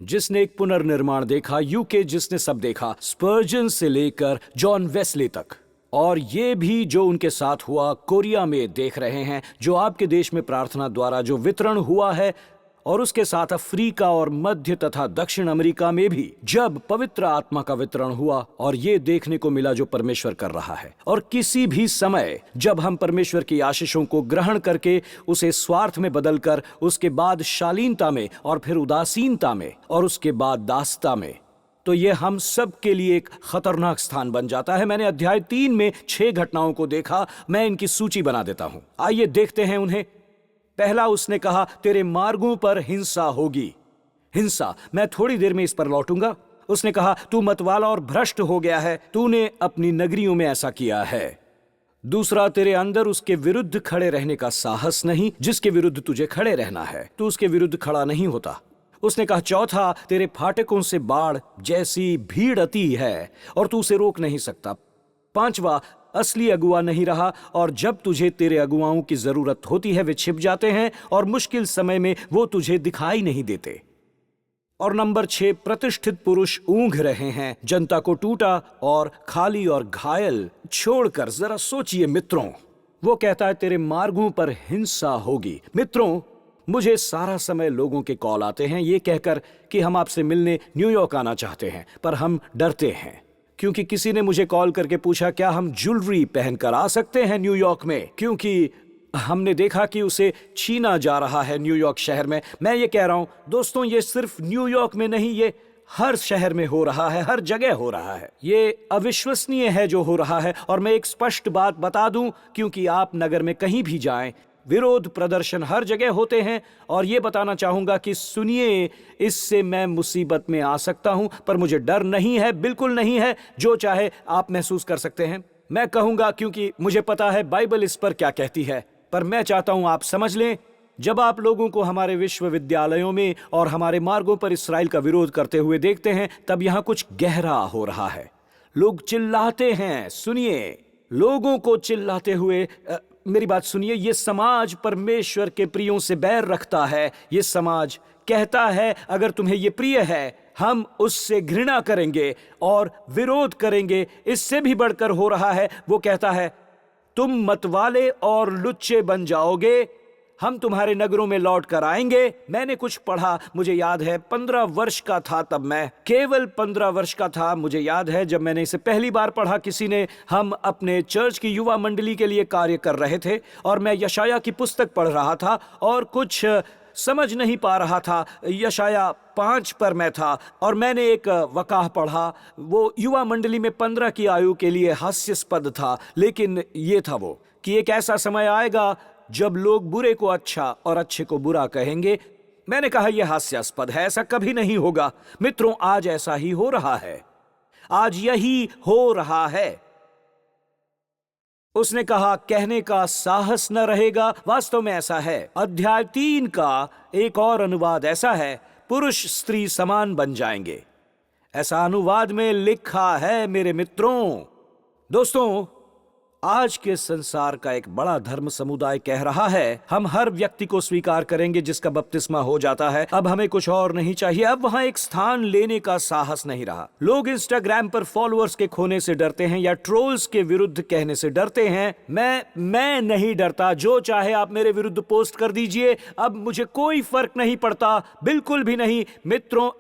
जिसने एक पुनर्निर्माण देखा, यूके जिसने सब देखा, स्पर्जन से लेकर जॉन वेस्ले तक, और ये भी जो उनके साथ हुआ कोरिया में देख रहे हैं, जो आपके देश में प्रार्थना द्वारा जो वितरण हुआ है, और उसके साथ अफ्रीका और मध्य तथा दक्षिण अमेरिका में भी जब पवित्र आत्मा का वितरण हुआ, और ये देखने को मिला जो परमेश्वर कर रहा है। और किसी भी समय जब हम परमेश्वर की आशीषों को ग्रहण करके उसे स्वार्थ में बदलकर, उसके बाद शालीनता में और फिर उदासीनता में और उसके बाद दासता में, तो ये हम सब के लिए एक खतरनाक स्थान बन जाता है। मैंने अध्याय 3 में 6 घटनाओं को देखा। मैं इनकी सूची बना देता हूं, आइए देखते हैं उन्हें। पहला, उसने कहा, तेरे मार्गों पर हिंसा होगी। हिंसा, मैं थोड़ी देर में इस पर लौटूंगा। उसने कहा, तू मतवाला और भ्रष्ट हो गया है, तूने अपनी नगरियों में ऐसा किया है। दूसरा, तेरे अंदर उसके विरुद्ध खड़े रहने का साहस नहीं जिसके विरुद्ध तुझे खड़े रहना है, तू उसके विरुद्ध खड़ा नहीं होता। उसने कहा, चौथा, तेरे फाटकों से बाढ़ जैसी भीड़ आती है और तू उसे रोक नहीं सकता। पांचवा, असली अगुआ नहीं रहा और जब तुझे तेरे अगुआओं की जरूरत होती है वे छिप जाते हैं और मुश्किल समय में वो तुझे दिखाई नहीं देते। और नंबर 6, प्रतिष्ठित पुरुष ऊंघ रहे हैं, जनता को टूटा और खाली और घायल छोड़कर। जरा सोचिए मित्रों, वो कहता है तेरे मार्गों पर हिंसा होगी। मित्रों, मुझे सारा समय लोगों के कॉल आते हैं ये कहकर कि हम आपसे मिलने न्यूयॉर्क आना चाहते हैं, पर हम डरते हैं क्योंकि किसी ने मुझे कॉल करके पूछा क्या हम ज्वेलरी पहनकर आ सकते हैं न्यूयॉर्क में, क्योंकि हमने देखा कि उसे छीना जा रहा है न्यूयॉर्क शहर में। मैं ये कह रहा हूं दोस्तों, ये सिर्फ न्यूयॉर्क में नहीं, ये हर शहर में हो रहा है, हर जगह हो रहा है। ये अविश्वसनीय है जो हो रहा है। और मैं एक स्पष्ट बात बता दूं, क्योंकि आप नगर में कहीं भी जाएं, विरोध प्रदर्शन हर जगह होते हैं। और ये बताना चाहूंगा कि सुनिए, इससे मैं मुसीबत में आ सकता हूं, पर मुझे डर नहीं है, बिल्कुल नहीं है। जो चाहे आप महसूस कर सकते हैं। मैं कहूंगा क्योंकि मुझे पता है बाइबल इस पर क्या कहती है, पर मैं चाहता हूं आप समझ लें। जब आप लोगों को हमारे विश्वविद्यालयों में और हमारे मार्गों पर इस्राएल का विरोध करते हुए देखते हैं, तब यहां कुछ गहरा हो रहा है। लोग चिल्लाते हैं, सुनिए, लोगों को चिल्लाते हुए मेरी बात सुनिए। ये समाज परमेश्वर के प्रियों से बैर रखता है। ये समाज कहता है अगर तुम्हें ये प्रिय है हम उससे घृणा करेंगे और विरोध करेंगे। इससे भी बढ़कर हो रहा है, वो कहता है तुम मतवाले और लुच्चे बन जाओगे, हम तुम्हारे नगरों में लौट कर आएंगे। मैंने कुछ पढ़ा, मुझे याद है 15 वर्ष का था तब, मैं केवल 15 वर्ष का था। मुझे याद है जब मैंने इसे पहली बार पढ़ा, किसी ने, हम अपने चर्च की युवा मंडली के लिए कार्य कर रहे थे और मैं यशाया की पुस्तक पढ़ रहा था और कुछ समझ नहीं पा रहा था। यशाया 5 पर मैं था और मैंने एक वकाह पढ़ा। वो युवा मंडली में 15 की आयु के लिए हास्यास्पद था, लेकिन ये था वो कि एक ऐसा समय आएगा जब लोग बुरे को अच्छा और अच्छे को बुरा कहेंगे। मैंने कहा यह हास्यास्पद है, ऐसा कभी नहीं होगा। मित्रों, आज ऐसा ही हो रहा है, आज यही हो रहा है। उसने कहा कहने का साहस न रहेगा। वास्तव में ऐसा है। अध्याय 3 का एक और अनुवाद ऐसा है, पुरुष स्त्री समान बन जाएंगे। ऐसा अनुवाद में लिखा है। मेरे मित्रों, दोस्तों, आज के संसार का एक बड़ा धर्म समुदाय कह रहा है हम हर व्यक्ति को स्वीकार करेंगे जिसका बपतिस्मा हो जाता है, अब हमें कुछ और नहीं चाहिए। अब वहां एक स्थान लेने का साहस नहीं रहा। लोग इंस्टाग्राम पर फॉलोअर्स के खोने से डरते हैं या ट्रोल्स के विरुद्ध कहने से डरते हैं। मैं नहीं डरता, जो चाहे आप मेरे विरुद्ध पोस्ट कर दीजिए, अब मुझे कोई फर्क नहीं पड़ता, बिल्कुल भी नहीं। मित्रों,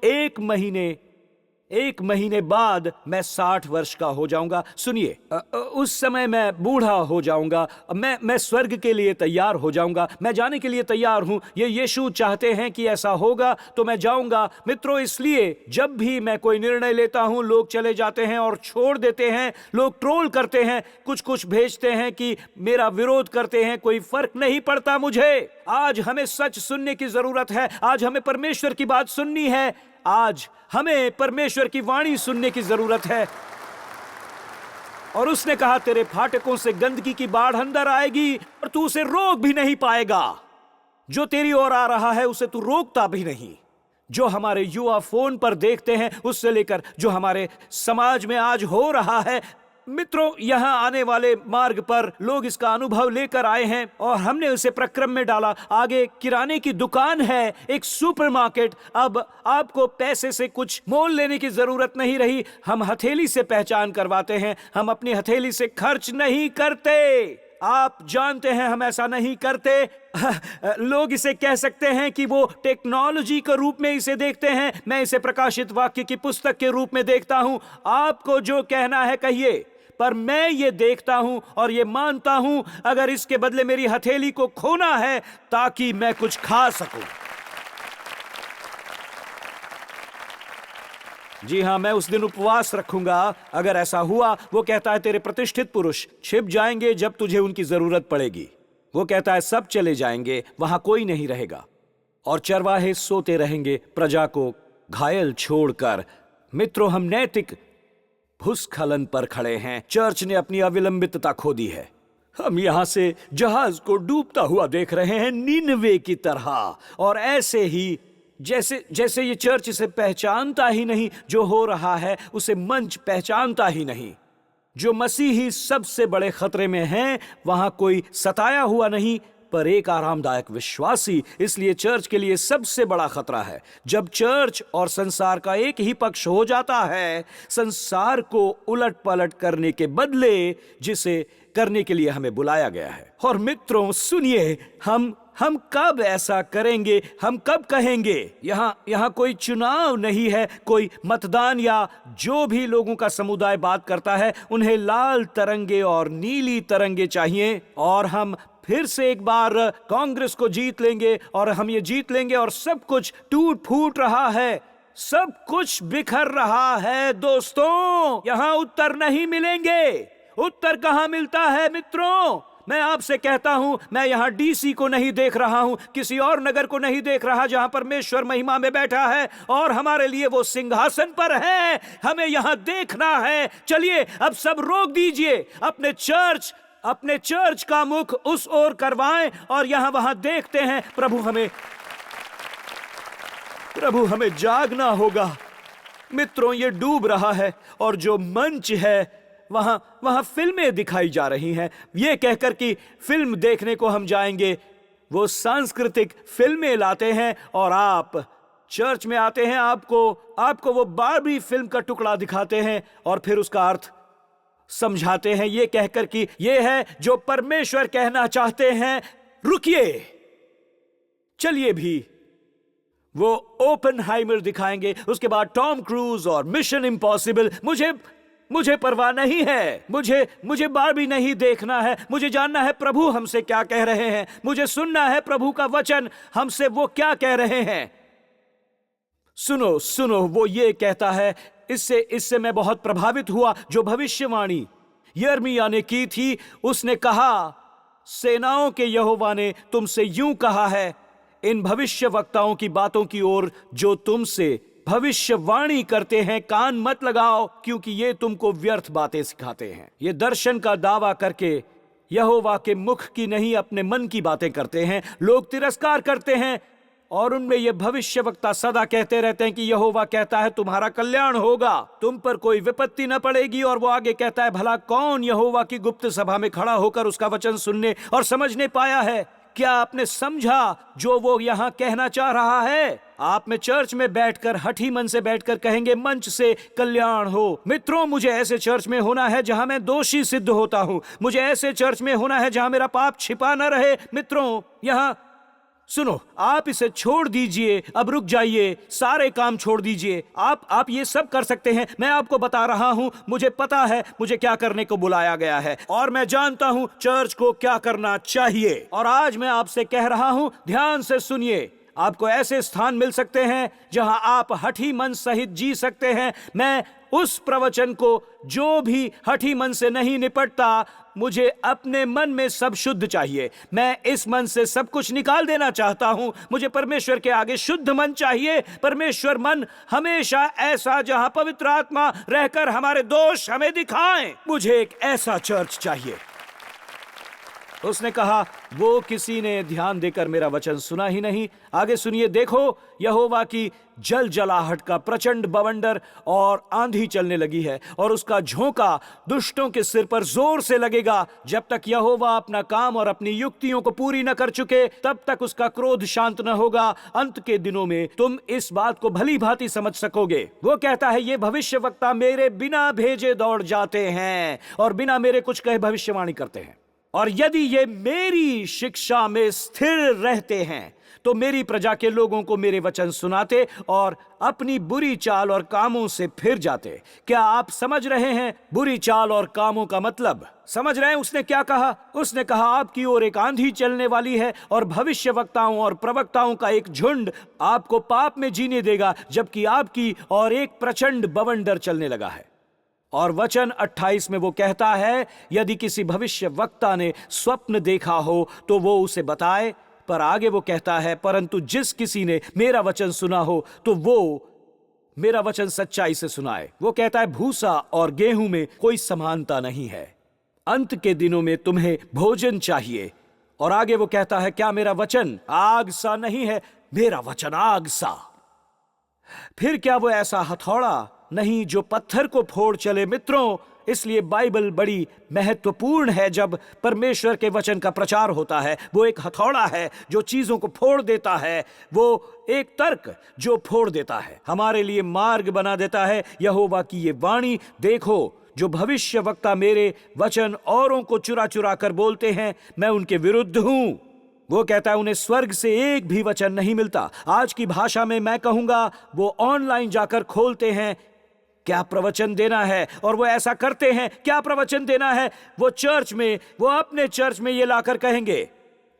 एक महीने बाद मैं 60 वर्ष का हो जाऊंगा। सुनिए, उस समय मैं बूढ़ा हो जाऊंगा। मैं स्वर्ग के लिए तैयार हो जाऊंगा। मैं जाने के लिए तैयार हूं। ये यीशु चाहते हैं कि ऐसा होगा तो मैं जाऊंगा। मित्रों, इसलिए जब भी मैं कोई निर्णय लेता हूं, लोग चले जाते हैं और छोड़ देते हैं। लोग ट्रोल करते हैं, कुछ भेजते हैं कि मेरा विरोध करते हैं, कोई फर्क नहीं पड़ता मुझे। आज हमें सच सुनने की जरूरत है। आज हमें परमेश्वर की बात सुननी है। आज हमें परमेश्वर की वाणी सुनने की जरूरत है। और उसने कहा तेरे फाटकों से गंदगी की बाढ़ अंदर आएगी और तू उसे रोक भी नहीं पाएगा। जो तेरी ओर आ रहा है उसे तू रोकता भी नहीं। जो हमारे युवा फोन पर देखते हैं, उससे लेकर जो हमारे समाज में आज हो रहा है, मित्रों, यहां आने वाले मार्ग पर लोग इसका अनुभव लेकर आए हैं और हमने उसे प्रक्रम में डाला। आगे किराने की दुकान है, एक सुपरमार्केट। अब आपको पैसे से कुछ मोल लेने की जरूरत नहीं रही। हम हथेली से पहचान करवाते हैं, हम अपनी हथेली से खर्च नहीं करते। आप जानते हैं हम ऐसा नहीं करते। लोग इसे कह सकते हैं कि वो टेक्नोलॉजी के रूप में इसे देखते हैं। मैं इसे प्रकाशित वाक्य की पुस्तक के रूप में देखता हूं। आपको जो कहना है कहिए, पर मैं ये देखता हूं और ये मानता हूं अगर इसके बदले मेरी हथेली को खोना है ताकि मैं कुछ खा सकूं। जी हां, मैं उस दिन उपवास रखूंगा अगर ऐसा हुआ। वो कहता है तेरे प्रतिष्ठित पुरुष छिप जाएंगे जब तुझे उनकी जरूरत पड़ेगी। वो कहता है सब चले जाएंगे, वहां कोई नहीं रहेगा। और चरवाहे सोते रहेंगे प्रजा को घायल छोड़कर। मित्रों, हम नैतिक भूस्खलन पर खड़े हैं। चर्च ने अपनी अविलंबितता खो दी है। हम यहां से जहाज को डूबता हुआ देख रहे हैं, नीनवे की तरह। और ऐसे ही जैसे ये चर्च इसे पहचानता ही नहीं, जो हो रहा है उसे मंच पहचानता ही नहीं। जो मसीही सबसे बड़े खतरे में हैं, वहां कोई सताया हुआ नहीं, पर एक आरामदायक विश्वासी। इसलिए चर्च के लिए सबसे बड़ा खतरा है जब चर्च और संसार का एक ही पक्ष हो जाता है, संसार को उलट पलट करने के बदले जिसे करने के लिए हमें बुलाया गया है। और मित्रों सुनिए, हम कब ऐसा करेंगे? हम कब कहेंगे? यहाँ कोई चुनाव नहीं है, कोई मतदान, या जो भी लोगों का समुदाय बात करता है उन्हें लाल तरंगे और नीली तरंगे चाहिए, और हम फिर से एक बार कांग्रेस को जीत लेंगे, और हम ये जीत लेंगे, और सब कुछ टूट फूट रहा है, सब कुछ बिखर रहा है। दोस्तों, यहाँ उत्तर नहीं मिलेंगे। उत्तर कहाँ मिलता है मित्रों? मैं आपसे कहता हूं, मैं यहां डीसी को नहीं देख रहा हूं, किसी और नगर को नहीं देख रहा जहां परमेश्वर महिमा में बैठा है और हमारे लिए वो सिंहासन पर है। हमें यहां देखना है। चलिए अब सब रोक दीजिए, अपने चर्च का मुख उस ओर करवाएं और यहां वहां देखते हैं। प्रभु हमें जागना होगा। मित्रों, ये डूब रहा है, और जो मंच है वहां फिल्में दिखाई जा रही हैं। ये कहकर कि फिल्म देखने को हम जाएंगे, वो सांस्कृतिक फिल्में लाते हैं, और आप चर्च में आते हैं, आपको वो बारबी फिल्म का टुकड़ा दिखाते हैं और फिर उसका अर्थ समझाते हैं, ये कहकर कि ये है जो परमेश्वर कहना चाहते हैं। रुकिए, चलिए भी वो ओपनहाइमर दिखाएंगे, उसके बाद टॉम क्रूज और मिशन इम्पॉसिबल। मुझे परवाह नहीं है। मुझे बारबी नहीं देखना है। मुझे जानना है प्रभु हमसे क्या कह रहे हैं। मुझे सुनना है प्रभु का वचन हमसे वो क्या कह रहे हैं। सुनो, वो ये कहता है। इससे मैं बहुत प्रभावित हुआ। जो भविष्यवाणी यिर्मयाह ने की थी, उसने कहा, सेनाओं के यहोवा ने तुमसे यूं कहा है, इन भविष्यवक्ताओं की बातों की ओर जो तुमसे भविष्यवाणी करते हैं कान मत लगाओ, क्योंकि ये तुमको व्यर्थ बातें सिखाते हैं। ये दर्शन का दावा करके यहोवा के मुख की नहीं, अपने मन की बातें करते हैं। लोग तिरस्कार करते हैं, और उनमें ये भविष्यवक्ता सदा कहते रहते हैं कि यहोवा कहता है तुम्हारा कल्याण होगा, तुम पर कोई विपत्ति न पड़ेगी। और वो आगे कहता है, भला कौन यहोवा की गुप्त सभा में खड़ा होकर उसका वचन सुनने और समझने पाया है? क्या आपने समझा जो वो यहां कहना चाह रहा है? आप में चर्च में बैठकर, हठी मन से बैठकर कहेंगे, मंच से कल्याण हो। मित्रों, मुझे ऐसे चर्च में होना है जहां मैं दोषी सिद्ध होता हूं। मुझे ऐसे चर्च में होना है जहां मेरा पाप छिपा न रहे। मित्रों, यहां सुनो, आप इसे छोड़ दीजिए, अब रुक जाइए, सारे काम छोड़ दीजिए। आप ये सब कर सकते हैं। मैं आपको बता रहा हूं, मुझे पता है मुझे क्या करने को बुलाया गया है, और मैं जानता हूं चर्च को क्या करना चाहिए। और आज मैं आपसे कह रहा हूं, ध्यान से सुनिए। आपको ऐसे स्थान मिल सकते हैं जहां आप हठी मन सहित जी सकते हैं। मैं उस प्रवचन को जो भी हठी मन से नहीं निपटता, मुझे अपने मन में सब शुद्ध चाहिए। मैं इस मन से सब कुछ निकाल देना चाहता हूं। मुझे परमेश्वर के आगे शुद्ध मन चाहिए। परमेश्वर मन हमेशा ऐसा जहां पवित्र आत्मा रहकर हमारे दोष हमें दिखाएं। मुझे एक ऐसा चर्च चाहिए। उसने कहा, वो किसी ने ध्यान देकर मेरा वचन सुना ही नहीं। आगे सुनिए, देखो, यहोवा की जलजलाहट का प्रचंड बवंडर और आंधी चलने लगी है, और उसका झोंका दुष्टों के सिर पर जोर से लगेगा। जब तक यहोवा अपना काम और अपनी युक्तियों को पूरी न कर चुके, तब तक उसका क्रोध शांत न होगा। अंत के दिनों में तुम इस बात को भली भांति समझ सकोगे। वो कहता है, ये भविष्यवक्ता मेरे बिना भेजे दौड़ जाते हैं और बिना मेरे कुछ कहे भविष्यवाणी करते हैं, और यदि ये मेरी शिक्षा में स्थिर रहते हैं तो मेरी प्रजा के लोगों को मेरे वचन सुनाते और अपनी बुरी चाल और कामों से फिर जाते। क्या आप समझ रहे हैं बुरी चाल और कामों का मतलब? समझ रहे हैं उसने क्या कहा? उसने कहा, आपकी ओर एक आंधी चलने वाली है और भविष्यवक्ताओं और प्रवक्ताओं का एक झुंड आपको पाप में जीने देगा, जबकि आपकी और एक प्रचंड बवंडर चलने लगा है। और वचन 28 में वो कहता है, यदि किसी भविष्य वक्ता ने स्वप्न देखा हो तो वो उसे बताए, पर आगे वो कहता है, परंतु जिस किसी ने मेरा वचन सुना हो तो वो मेरा वचन सच्चाई से सुनाए। वो कहता है भूसा और गेहूं में कोई समानता नहीं है, अंत के दिनों में तुम्हें भोजन चाहिए। और आगे वो कहता है, क्या मेरा वचन आग सा नहीं है? मेरा वचन आग सा। फिर क्या वो ऐसा हथौड़ा नहीं जो पत्थर को फोड़ चले? मित्रों, इसलिए बाइबल बड़ी महत्वपूर्ण है। जब परमेश्वर के वचन का प्रचार होता है, वो एक हथौड़ा है जो चीजों को फोड़ देता है, वो एक तर्क जो फोड़ देता है, हमारे लिए मार्ग बना देता है। यहोवा की ये वाणी देखो, जो भविष्य वक्ता मेरे वचन औरों को चुरा चुरा कर बोलते हैं, मैं उनके विरुद्ध हूं। वो कहता है उन्हें स्वर्ग से एक भी वचन नहीं मिलता। आज की भाषा में मैं कहूंगा, वो ऑनलाइन जाकर खोलते हैं क्या प्रवचन देना है, और वो ऐसा करते हैं क्या प्रवचन देना है। वो चर्च में, वो अपने चर्च में ये लाकर कहेंगे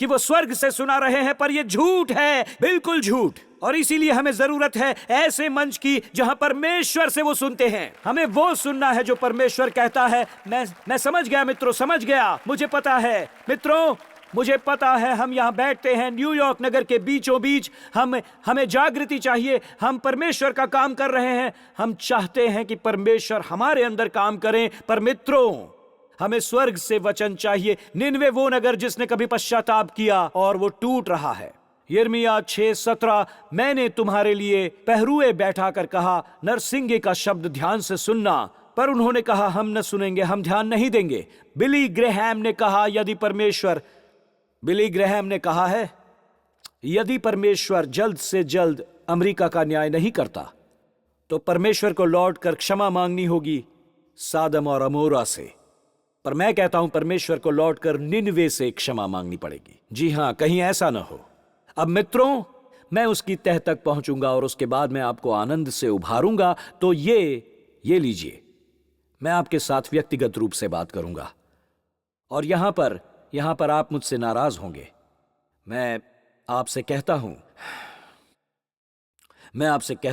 कि वो स्वर्ग से सुना रहे हैं, पर ये झूठ है, बिल्कुल झूठ। और इसीलिए हमें जरूरत है ऐसे मंच की जहां परमेश्वर से वो सुनते हैं। हमें वो सुनना है जो परमेश्वर कहता है। मैं समझ गया मित्रों, समझ गया, मुझे पता है मित्रों, मुझे पता है। हम यहाँ बैठते हैं न्यूयॉर्क नगर के बीचों बीच। हमें जागृति चाहिए। हम परमेश्वर का काम कर रहे हैं। हम चाहते हैं कि परमेश्वर हमारे अंदर काम करें। पर मित्रों, हमें स्वर्ग से वचन चाहिए। निनवे वो नगर जिसने कभी पश्चाताप किया और वो टूट रहा है। यिर्मयाह 6:17, मैंने तुम्हारे लिए पहरुए बैठा कर कहा, नरसिंगे का शब्द ध्यान से सुनना। पर उन्होंने कहा, हम न सुनेंगे, हम ध्यान नहीं देंगे। बिली ग्रेहैम ने कहा है, यदि परमेश्वर जल्द से जल्द अमेरिका का न्याय नहीं करता तो परमेश्वर को लौट कर क्षमा मांगनी होगी सादम और अमोरा से। पर मैं कहता हूं परमेश्वर को लौट कर निनवे से क्षमा मांगनी पड़ेगी। जी हां, कहीं ऐसा ना हो। अब मित्रों, मैं उसकी तह तक पहुंचूंगा और उसके बाद मैं आपको आनंद से उभारूंगा। तो ये लीजिए, मैं आपके साथ व्यक्तिगत रूप से बात करूंगा। और यहां पर आप मुझसे नाराज होंगे। मैं आपसे कह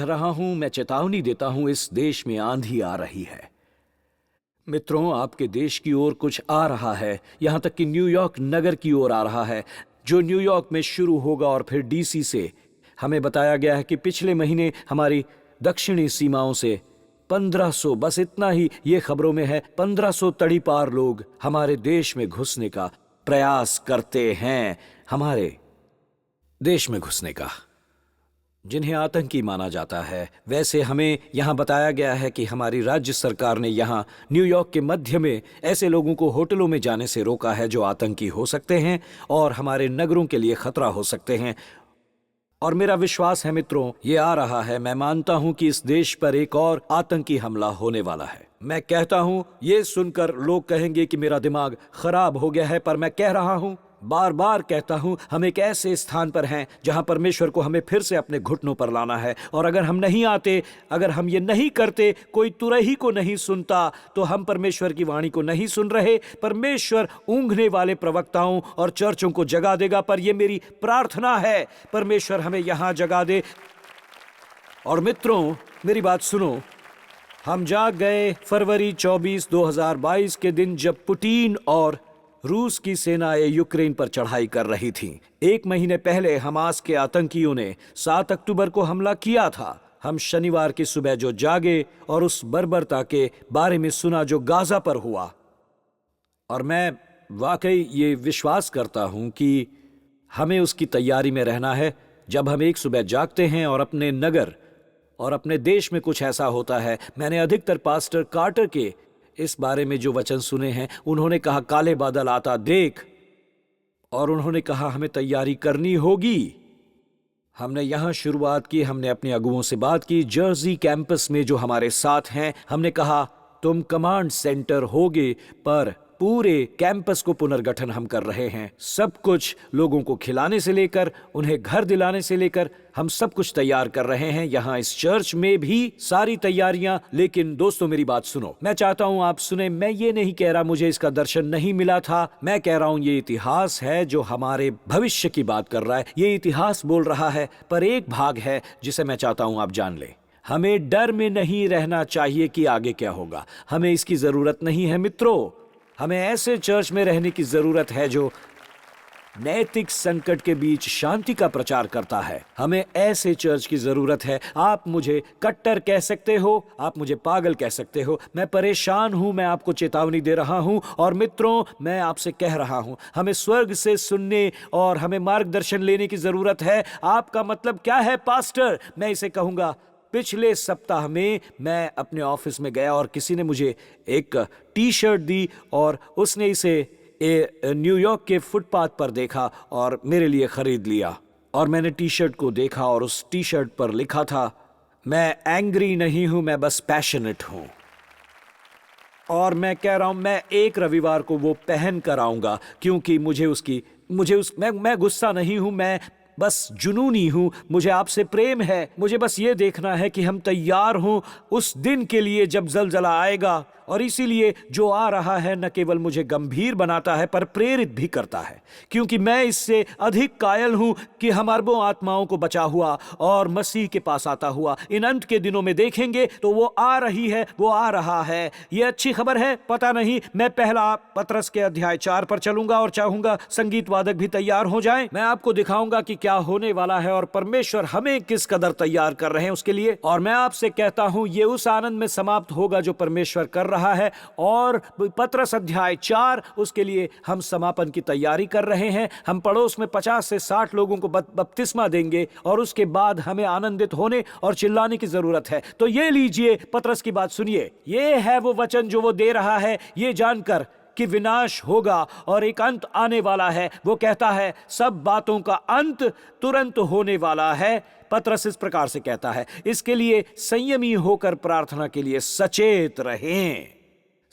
रहा हूं, मैं चेतावनी देता हूं, इस देश में आंधी आ रही है। मित्रों, आपके देश की ओर कुछ आ रहा है, यहां तक कि न्यूयॉर्क नगर की ओर आ रहा है, जो न्यूयॉर्क में शुरू होगा और फिर डीसी से। हमें बताया गया है कि पिछले महीने हमारी दक्षिणी सीमाओं से 1500, बस इतना ही ये खबरों में है, 1500 तड़ीपार लोग हमारे देश में घुसने का प्रयास करते हैं, हमारे देश में घुसने का, जिन्हें आतंकी माना जाता है। वैसे हमें यहां बताया गया है कि हमारी राज्य सरकार ने यहां न्यूयॉर्क के मध्य में ऐसे लोगों को होटलों में जाने से रोका है जो आतंकी हो सकते हैं और हमारे नगरों के लिए खतरा हो सकते हैं। और मेरा विश्वास है मित्रों, ये आ रहा है। मैं मानता हूं कि इस देश पर एक और आतंकी हमला होने वाला है। मैं कहता हूं, ये सुनकर लोग कहेंगे कि मेरा दिमाग खराब हो गया है, पर मैं कह रहा हूं, बार बार कहता हूं, हम एक ऐसे स्थान पर हैं जहां परमेश्वर को हमें फिर से अपने घुटनों पर लाना है। और अगर हम नहीं आते, अगर हम ये नहीं करते, कोई तुरही को नहीं सुनता, तो हम परमेश्वर की वाणी को नहीं सुन रहे। परमेश्वर ऊँघने वाले प्रवक्ताओं और चर्चों को जगा देगा। पर यह मेरी प्रार्थना है, परमेश्वर हमें यहां जगा दे। और मित्रों, मेरी बात सुनो, हम जाग गए फरवरी 24, 2022 के दिन, जब पुतिन और रूस की सेनाएं यूक्रेन पर चढ़ाई कर रही थीं। एक महीने पहले हमास के आतंकियों ने 7 अक्टूबर को हमला किया था। हम शनिवार की सुबह जो जागे और उस बर्बरता के बारे में सुना जो गाजा पर हुआ, और मैं वाकई ये विश्वास करता हूं कि हमें उसकी तैयारी में रहना है। जब हम एक सुबह जागते हैं और अपने नगर और अपने देश में कुछ ऐसा होता है, मैंने अधिकतर पास्टर कार्टर के इस बारे में जो वचन सुने हैं, उन्होंने कहा काले बादल आता देख, और उन्होंने कहा हमें तैयारी करनी होगी। हमने यहां शुरुआत की, हमने अपने अगुओं से बात की जर्सी कैंपस में जो हमारे साथ हैं। हमने कहा तुम कमांड सेंटर होगे, पर पूरे कैंपस को पुनर्गठन हम कर रहे हैं। सब कुछ, लोगों को खिलाने से लेकर उन्हें घर दिलाने से लेकर, हम सब कुछ तैयार कर रहे हैं। यहाँ इस चर्च में भी सारी तैयारियां। लेकिन दोस्तों, मेरी बात सुनो, मैं चाहता हूं आप सुने। मैं ये नहीं कह रहा मुझे इसका दर्शन नहीं मिला था। मैं कह रहा हूं ये इतिहास है जो हमारे भविष्य की बात कर रहा है। ये इतिहास बोल रहा है, पर एक भाग है जिसे मैं चाहता हूं आप जान ले। हमें डर में नहीं रहना चाहिए कि आगे क्या होगा। हमें इसकी जरूरत नहीं है मित्रों। हमें ऐसे चर्च में रहने की जरूरत है जो नैतिक संकट के बीच शांति का प्रचार करता है। हमें ऐसे चर्च की जरूरत है। आप मुझे कट्टर कह सकते हो, आप मुझे पागल कह सकते हो, मैं परेशान हूं, मैं आपको चेतावनी दे रहा हूं। और मित्रों, मैं आपसे कह रहा हूं, हमें स्वर्ग से सुनने और हमें मार्गदर्शन लेने की जरूरत है। आपका मतलब क्या है पास्टर? मैं इसे कहूंगा, पिछले सप्ताह में मैं अपने ऑफिस में गया और किसी ने मुझे एक टी शर्ट दी और उसने इसे न्यूयॉर्क के फुटपाथ पर देखा और मेरे लिए खरीद लिया। और मैंने टी शर्ट को देखा और उस टी शर्ट पर लिखा था, मैं एंग्री नहीं हूं, मैं बस पैशनेट हूं। और मैं कह रहा हूं, मैं एक रविवार को वो पहन कर आऊंगा, क्योंकि मैं गुस्सा नहीं हूं, मैं बस जुनूनी हूं। मुझे आपसे प्रेम है। मुझे बस ये देखना है कि हम तैयार हों उस दिन के लिए जब जलजला आएगा। और इसीलिए जो आ रहा है न केवल मुझे गंभीर बनाता है पर प्रेरित भी करता है, क्योंकि मैं इससे अधिक कायल हूं कि हम अरबों आत्माओं को बचा हुआ और मसीह के पास आता हुआ इन अंत के दिनों में देखेंगे। तो वो आ रही है, वो आ रहा है। ये अच्छी खबर है। पता नहीं, मैं पहला पतरस के अध्याय 4 पर चलूंगा और चाहूंगा संगीत वादक भी तैयार हो जाएं। मैं आपको दिखाऊंगा कि क्या होने वाला है और परमेश्वर हमें किस कदर तैयार कर रहे हैं उसके लिए। और मैं आपसे कहता हूं, ये उस आनंद में समाप्त होगा जो परमेश्वर कर रहा है। और पतरस अध्याय 4, उसके लिए हम समापन की तैयारी कर रहे हैं। हम पड़ोस में 50 से 60 लोगों को बपतिस्मा देंगे और उसके बाद हमें आनंदित होने और चिल्लाने की जरूरत है। तो ये लीजिए, पतरस की बात सुनिए। ये है वो वचन जो वो दे रहा है, ये जानकर कि विनाश होगा और एक अंत आने वाला है। वो कहता है सब बातों का अंत तुरंत होने वाला है। पतरस इस प्रकार से कहता है, इसके लिए संयमी होकर प्रार्थना के लिए सचेत रहें।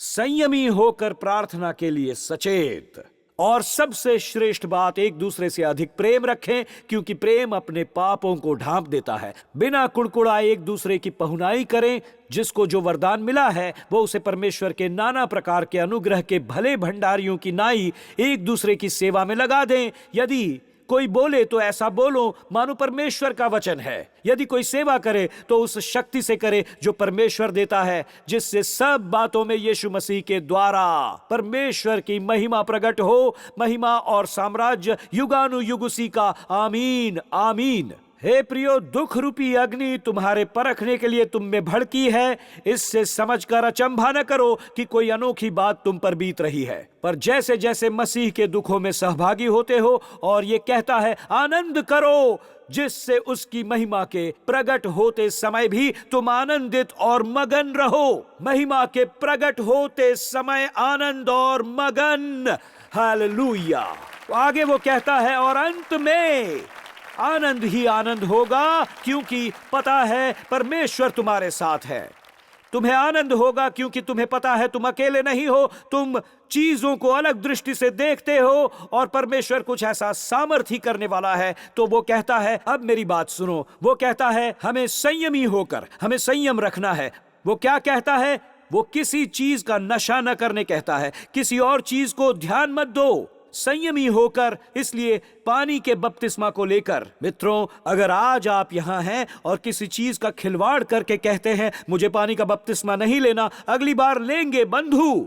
संयमी होकर प्रार्थना के लिए सचेत। और सबसे श्रेष्ठ बात, एक दूसरे से अधिक प्रेम रखें, क्योंकि प्रेम अपने पापों को ढांप देता है। बिना कुड़कुड़ाए एक दूसरे की पहुनाई करें। जिसको जो वरदान मिला है वो उसे परमेश्वर के नाना प्रकार के अनुग्रह के भले भंडारियों की नाई एक दूसरे की सेवा में लगा दें। यदि कोई बोले तो ऐसा बोलो मानो परमेश्वर का वचन है। यदि कोई सेवा करे तो उस शक्ति से करे जो परमेश्वर देता है, जिससे सब बातों में यीशु मसीह के द्वारा परमेश्वर की महिमा प्रकट हो। महिमा और साम्राज्य युगानुयुग उसी का। आमीन आमीन। हे प्रियो, दुख रूपी अग्नि तुम्हारे परखने के लिए तुम में भड़की है। इससे समझकर अचंभा न करो कि कोई अनोखी बात तुम पर बीत रही है, पर जैसे जैसे मसीह के दुखों में सहभागी होते हो। और ये कहता है, आनंद करो, जिससे उसकी महिमा के प्रकट होते समय भी तुम आनंदित और मगन रहो। महिमा के प्रकट होते समय आनंद और मगन। हालेलुया। आगे वो कहता है, और अंत में आनंद ही आनंद होगा, क्योंकि पता है परमेश्वर तुम्हारे साथ है। तुम्हें आनंद होगा क्योंकि तुम्हें पता है तुम अकेले नहीं हो। तुम चीजों को अलग दृष्टि से देखते हो और परमेश्वर कुछ ऐसा सामर्थ्य करने वाला है। तो वो कहता है, अब मेरी बात सुनो। वो कहता है हमें संयमी होकर, हमें संयम रखना है। वो क्या कहता है? वो किसी चीज का नशा न करने कहता है। किसी और चीज को ध्यान मत दो, संयमी होकर। इसलिए पानी के बपतिस्मा को लेकर, मित्रों, अगर आज आप यहां हैं और किसी चीज का खिलवाड़ करके कहते हैं मुझे पानी का बपतिस्मा नहीं लेना, अगली बार लेंगे बंधु।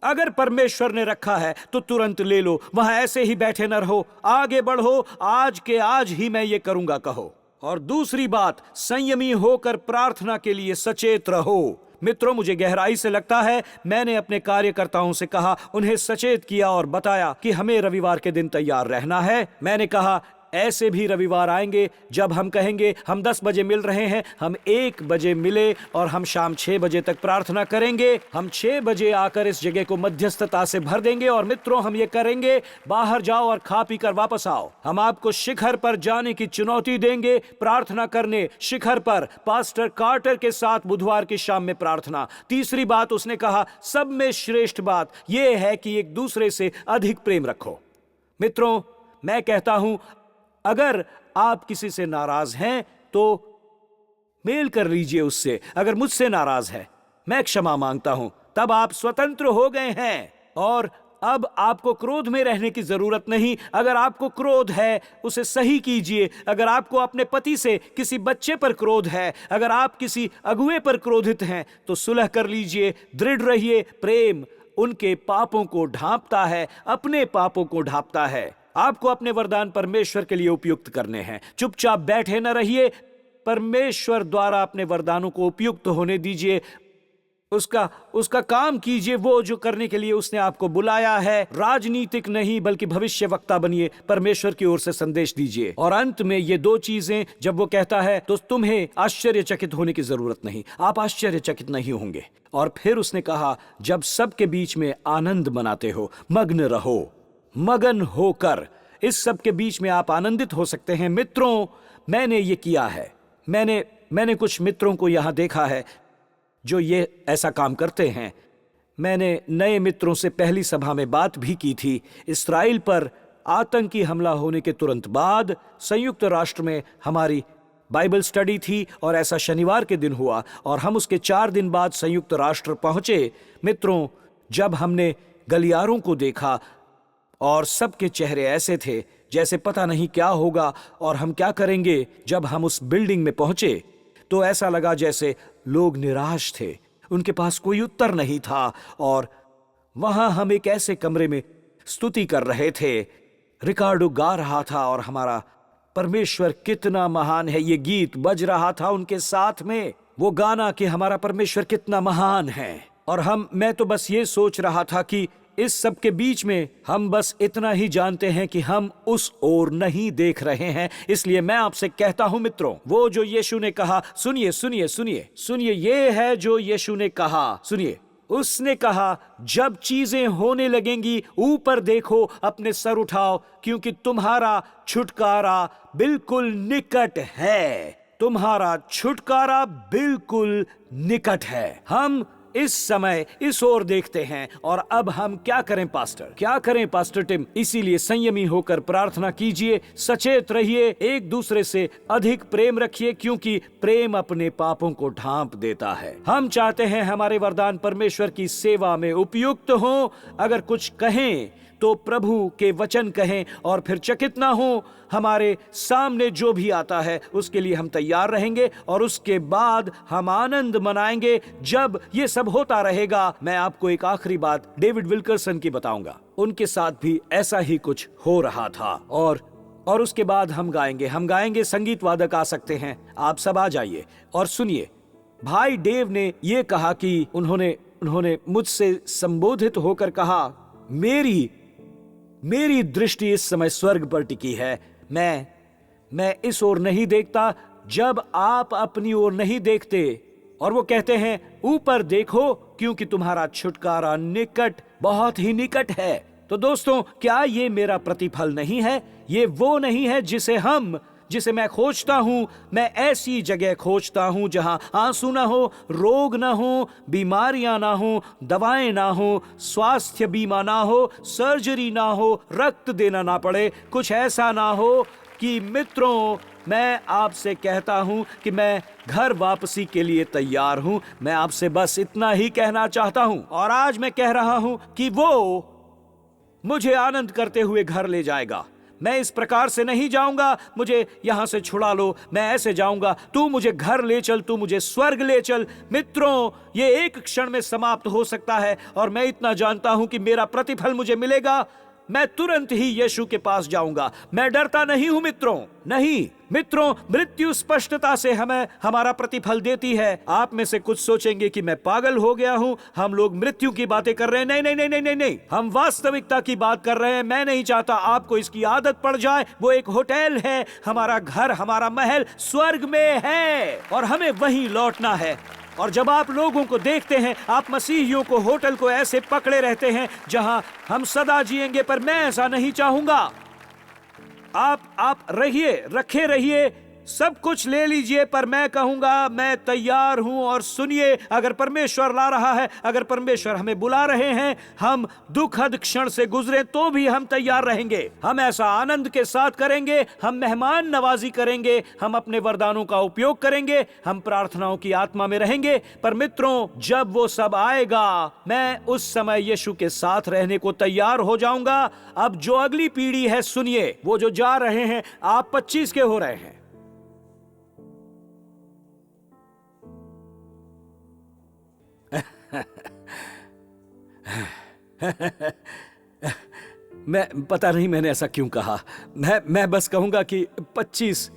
अगर परमेश्वर ने रखा है तो तुरंत ले लो, वहां ऐसे ही बैठे न रहो, आगे बढ़ो। आज के आज ही मैं ये करूंगा कहो। और दूसरी बात, संयमी होकर प्रार्थना के लिए सचेत रहो। मित्रों, मुझे गहराई से लगता है, मैंने अपने कार्यकर्ताओं से कहा, उन्हें सचेत किया और बताया कि हमें रविवार के दिन तैयार रहना है। मैंने कहा ऐसे भी रविवार आएंगे जब हम कहेंगे हम 10 बजे मिल रहे हैं, हम 1 बजे मिले और हम शाम 6 बजे तक प्रार्थना करेंगे। हम 6 बजे आकर इस जगह को मध्यस्थता से भर देंगे। और मित्रों, हम ये करेंगे, बाहर जाओ और खा पी कर वापस आओ। हम आपको शिखर पर जाने की चुनौती देंगे, प्रार्थना करने शिखर पर पास्टर कार्टर के साथ बुधवार की शाम में प्रार्थना। तीसरी बात उसने कहा, सब में श्रेष्ठ बात यह है कि एक दूसरे से अधिक प्रेम रखो। मित्रों, मैं कहता हूं, अगर आप किसी से नाराज हैं तो मेल कर लीजिए उससे। अगर मुझसे नाराज है, मैं क्षमा मांगता हूं, तब आप स्वतंत्र हो गए हैं और अब आपको क्रोध में रहने की जरूरत नहीं। अगर आपको क्रोध है, उसे सही कीजिए। अगर आपको अपने पति से, किसी बच्चे पर क्रोध है, अगर आप किसी अगुए पर क्रोधित हैं, तो सुलह कर लीजिए, दृढ़ रहिए। प्रेम उनके पापों को ढांपता है, अपने पापों को ढांपता है। आपको अपने वरदान परमेश्वर के लिए उपयुक्त करने हैं। चुपचाप बैठे न रहिए, परमेश्वर द्वारा अपने वरदानों को उपयुक्त होने दीजिए। उसका काम कीजिए, वो जो करने के लिए उसने आपको बुलाया है। राजनीतिक नहीं बल्कि भविष्यवक्ता बनिए, परमेश्वर की ओर से संदेश दीजिए। और अंत में ये दो चीजें जब वो कहता है तो तुम्हें आश्चर्यचकित होने की जरूरत नहीं, आप आश्चर्यचकित नहीं होंगे। और फिर उसने कहा, जब सबके बीच में आनंद मनाते हो, मग्न रहो। मगन होकर इस सब के बीच में आप आनंदित हो सकते हैं। मित्रों, मैंने ये किया है। मैंने कुछ मित्रों को यहां देखा है जो ये ऐसा काम करते हैं। मैंने नए मित्रों से पहली सभा में बात भी की थी। इस्राएल पर आतंकी हमला होने के तुरंत बाद संयुक्त राष्ट्र में हमारी बाइबल स्टडी थी और ऐसा शनिवार के दिन हुआ और हम उसके 4 दिन बाद संयुक्त राष्ट्र पहुंचे। मित्रों, जब हमने गलियारों को देखा और सबके चेहरे ऐसे थे जैसे पता नहीं क्या होगा और हम क्या करेंगे, जब हम उस बिल्डिंग में पहुंचे तो ऐसा लगा जैसे लोग निराश थे, उनके पास कोई उत्तर नहीं था। और वहां हम एक ऐसे कमरे में स्तुति कर रहे थे, रिकार्डो गा रहा था और हमारा परमेश्वर कितना महान है ये गीत बज रहा था उनके साथ में। वो गाना कि हमारा परमेश्वर कितना महान है। और मैं तो बस ये सोच रहा था कि इस सब के बीच में हम बस इतना ही जानते हैं कि हम उस ओर नहीं देख रहे हैं। इसलिए मैं आपसे कहता हूं मित्रों, वो जो यीशु ने कहा, सुनिए सुनिए सुनिए सुनिए, ये है जो यीशु ने कहा। सुनिए, उसने कहा, जब चीजें होने लगेंगी ऊपर देखो, अपने सर उठाओ, क्योंकि तुम्हारा छुटकारा बिल्कुल निकट है। तुम्हारा छुटकारा बिल्कुल निकट है। हम इस समय इस ओर देखते हैं। और अब हम क्या करें पास्टर, क्या करें पास्टर टिम? इसीलिए संयमी होकर प्रार्थना कीजिए, सचेत रहिए, एक दूसरे से अधिक प्रेम रखिए, क्योंकि प्रेम अपने पापों को ढांप देता है। हम चाहते हैं हमारे वरदान परमेश्वर की सेवा में उपयुक्त हों। अगर कुछ कहें तो प्रभु के वचन कहें और फिर चकित ना हो। हमारे सामने जो भी आता है उसके लिए हम तैयार रहेंगे और उसके बाद हम आनंद मनाएंगे जब ये सब होता रहेगा। मैं आपको एक आखिरी बात डेविड विल्करसन की बताऊंगा। उनके साथ भी ऐसा ही कुछ हो रहा था और उसके बाद हम गाएंगे। संगीत वादक आ सकते हैं, आप सब आ जाइए और सुनिए। भाई डेव ने यह कहा कि उन्होंने मुझसे संबोधित होकर कहा, मेरी दृष्टि इस समय स्वर्ग पर टिकी है। मैं इस ओर नहीं देखता जब आप अपनी ओर नहीं देखते। और वो कहते हैं, ऊपर देखो क्योंकि तुम्हारा छुटकारा निकट, बहुत ही निकट है। तो दोस्तों, क्या ये मेरा प्रतिफल नहीं है? ये वो नहीं है जिसे मैं खोजता हूं। मैं ऐसी जगह खोजता हूं जहां आंसू ना हो, रोग ना हो, बीमारियां ना हो, दवाएं ना हो, स्वास्थ्य बीमा ना हो, सर्जरी ना हो, रक्त देना ना पड़े, कुछ ऐसा ना हो कि मित्रों, मैं आपसे कहता हूं कि मैं घर वापसी के लिए तैयार हूं। मैं आपसे बस इतना ही कहना चाहता हूं। और आज मैं कह रहा हूं कि वो मुझे आनंद करते हुए घर ले जाएगा। मैं इस प्रकार से नहीं जाऊंगा, मुझे यहां से छुड़ा लो, मैं ऐसे जाऊंगा, तू मुझे घर ले चल, तू मुझे स्वर्ग ले चल। मित्रों, ये एक क्षण में समाप्त हो सकता है और मैं इतना जानता हूं कि मेरा प्रतिफल मुझे मिलेगा। मैं तुरंत ही यीशु के पास जाऊंगा। मैं डरता नहीं हूं मित्रों, नहीं मित्रों। मृत्यु स्पष्टता से हमें हमारा प्रतिफल देती है। आप में से कुछ सोचेंगे कि मैं पागल हो गया हूं, हम लोग मृत्यु की बातें कर रहे हैं। नहीं नहीं नहीं नहीं नहीं नहीं, हम वास्तविकता की बात कर रहे हैं। मैं नहीं चाहता आपको इसकी आदत पड़ जाए। वो एक होटल है, हमारा घर, हमारा महल स्वर्ग में है और हमें वहीं लौटना है। और जब आप लोगों को देखते हैं, आप मसीहियों को होटल को ऐसे पकड़े रहते हैं जहां हम सदा जिएंगे, पर मैं ऐसा नहीं चाहूंगा। आप रखे रहिए, सब कुछ ले लीजिए, पर मैं कहूंगा मैं तैयार हूं। और सुनिए, अगर परमेश्वर ला रहा है, अगर परमेश्वर हमें बुला रहे हैं, हम दुखद क्षण से गुजरे तो भी हम तैयार रहेंगे। हम ऐसा आनंद के साथ करेंगे, हम मेहमान नवाजी करेंगे, हम अपने वरदानों का उपयोग करेंगे, हम प्रार्थनाओं की आत्मा में रहेंगे। पर मित्रों, जब वो सब आएगा, मैं उस समय यीशु के साथ रहने को तैयार हो जाऊंगा। अब जो अगली पीढ़ी है, सुनिए, वो जो जा रहे हैं, आप 25 के हो रहे हैं। मैं पता नहीं मैंने ऐसा क्यों कहा। मैं बस कहूंगा कि 25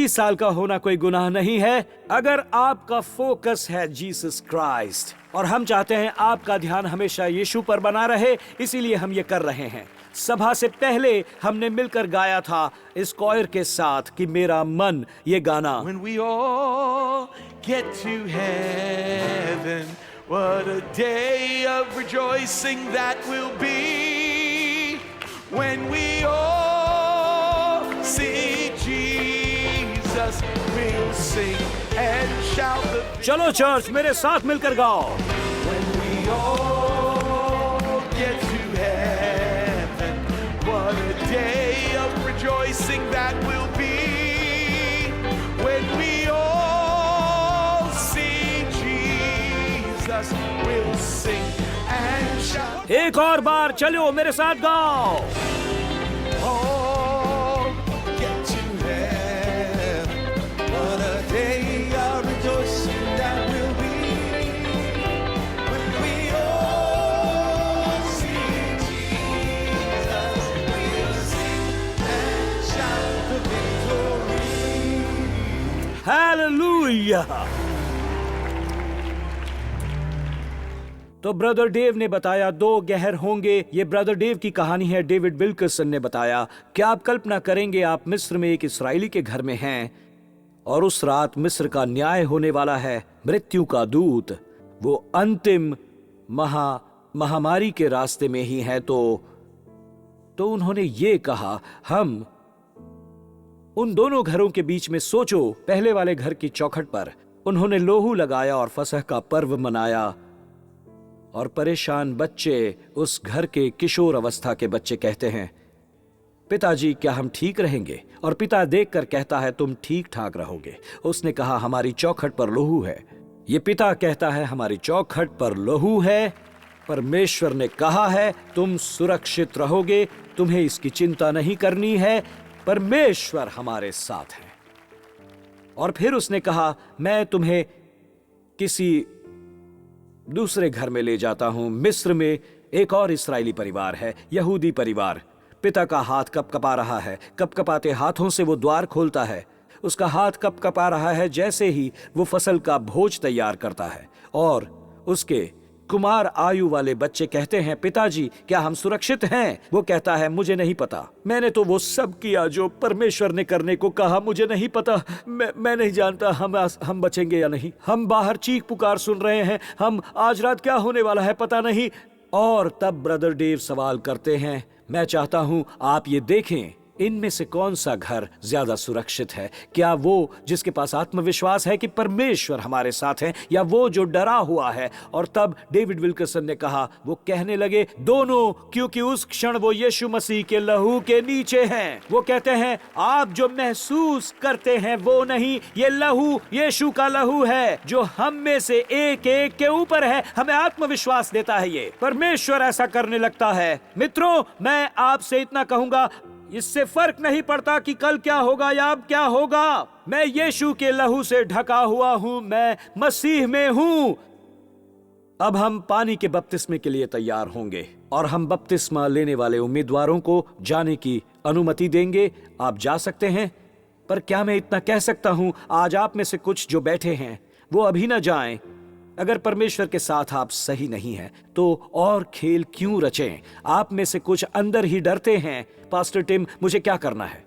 साल का होना कोई गुनाह नहीं है अगर आपका फोकस है जीसस क्राइस्ट, और हम चाहते हैं आपका ध्यान हमेशा यीशु पर बना रहे, इसीलिए हम ये कर रहे हैं। सभा से पहले हमने मिलकर गाया था इस कॉयर के साथ कि मेरा मन, ये गाना। When we all get to heaven, what a day of rejoicing that will be. When we all see Jesus, we'll sing and shout the victory. चलो चर्च मेरे साथ मिलकर गाओ। When we all get to heaven, what a day of rejoicing that will be. When we all see Jesus, we'll sing and shout. एक और बार चलो मेरे साथ गाओ। All get to heaven, what a day of rejoicing that will be. When we all see Jesus, we'll sing and shout the victory. Hallelujah. तो brother Dave ने बताया 2 गहर होंगे। ये ब्रदर डेव की कहानी है, डेविड विल्करसन ने बताया। क्या आप कल्पना करेंगे आप मिस्र में एक इस्राएली के घर में हैं और उस रात मिस्र का न्याय होने वाला है। मृत्यु का दूत वो अंतिम महामारी के रास्ते में ही है। तो उन्होंने ये कहा, हम उन दोनों घरों के बीच में सोचो। पहले वाले घर की चौखट पर उन्होंने लोहू लगाया और फसह का पर्व मनाया, और परेशान बच्चे, उस घर के किशोर अवस्था के बच्चे कहते हैं, पिताजी क्या हम ठीक रहेंगे? और पिता देखकर कहता है, तुम ठीक ठाक रहोगे। उसने कहा, हमारी चौखट पर लोहू है। ये पिता कहता है, हमारी चौखट पर लोहू है, परमेश्वर ने कहा है तुम सुरक्षित रहोगे, तुम्हें इसकी चिंता नहीं करनी है, परमेश्वर हमारे साथ है। और फिर उसने कहा, मैं तुम्हें किसी दूसरे घर में ले जाता हूं। मिस्र में एक और इस्राएली परिवार है, यहूदी परिवार। पिता का हाथ कपकपा रहा है, कपकपाते हाथों से वो द्वार खोलता है। उसका हाथ कपकपा रहा है जैसे ही वो फसल का भोज तैयार करता है। और उसके कुमार आयु वाले बच्चे कहते हैं, पिताजी क्या हम सुरक्षित हैं? वो कहता है, मुझे नहीं पता, मैंने तो वो सब किया जो परमेश्वर ने करने को कहा, मुझे नहीं पता, मैं नहीं जानता हम बचेंगे या नहीं। हम बाहर चीख पुकार सुन रहे हैं, हम आज रात क्या होने वाला है पता नहीं। और तब ब्रदर डेव सवाल करते हैं, मैं चाहता हूं आप ये देखें, इनमें से कौन सा घर ज्यादा सुरक्षित है? क्या वो जिसके पास आत्मविश्वास है कि परमेश्वर हमारे साथ है, या वो जो डरा हुआ है? और तब डेविड विल्करसन ने कहा, वो कहने लगे दोनों, क्योंकि उस क्षण वो यीशु मसीह के लहू के नीचे हैं। वो कहते हैं, आप जो महसूस करते हैं वो नहीं, ये लहू यीशु का लहू है जो हम में से एक एक के ऊपर है। हमें आत्मविश्वास देता है, ये परमेश्वर ऐसा करने लगता है। मित्रों, मैं आपसे इतना कहूंगा, इससे फर्क नहीं पड़ता कि कल क्या होगा या अब क्या होगा। मैं यीशु के लहू से ढका हुआ हूं, मैं मसीह में हूं। अब हम पानी के बपतिस्मे के लिए तैयार होंगे और हम बपतिस्मा लेने वाले उम्मीदवारों को जाने की अनुमति देंगे। आप जा सकते हैं, पर क्या मैं इतना कह सकता हूं, आज आप में से कुछ जो बैठे हैं वो अभी ना जाएं। अगर परमेश्वर के साथ आप सही नहीं हैं तो और खेल क्यों रचें? आप में से कुछ अंदर ही डरते हैं, पास्टर टिम मुझे क्या करना है?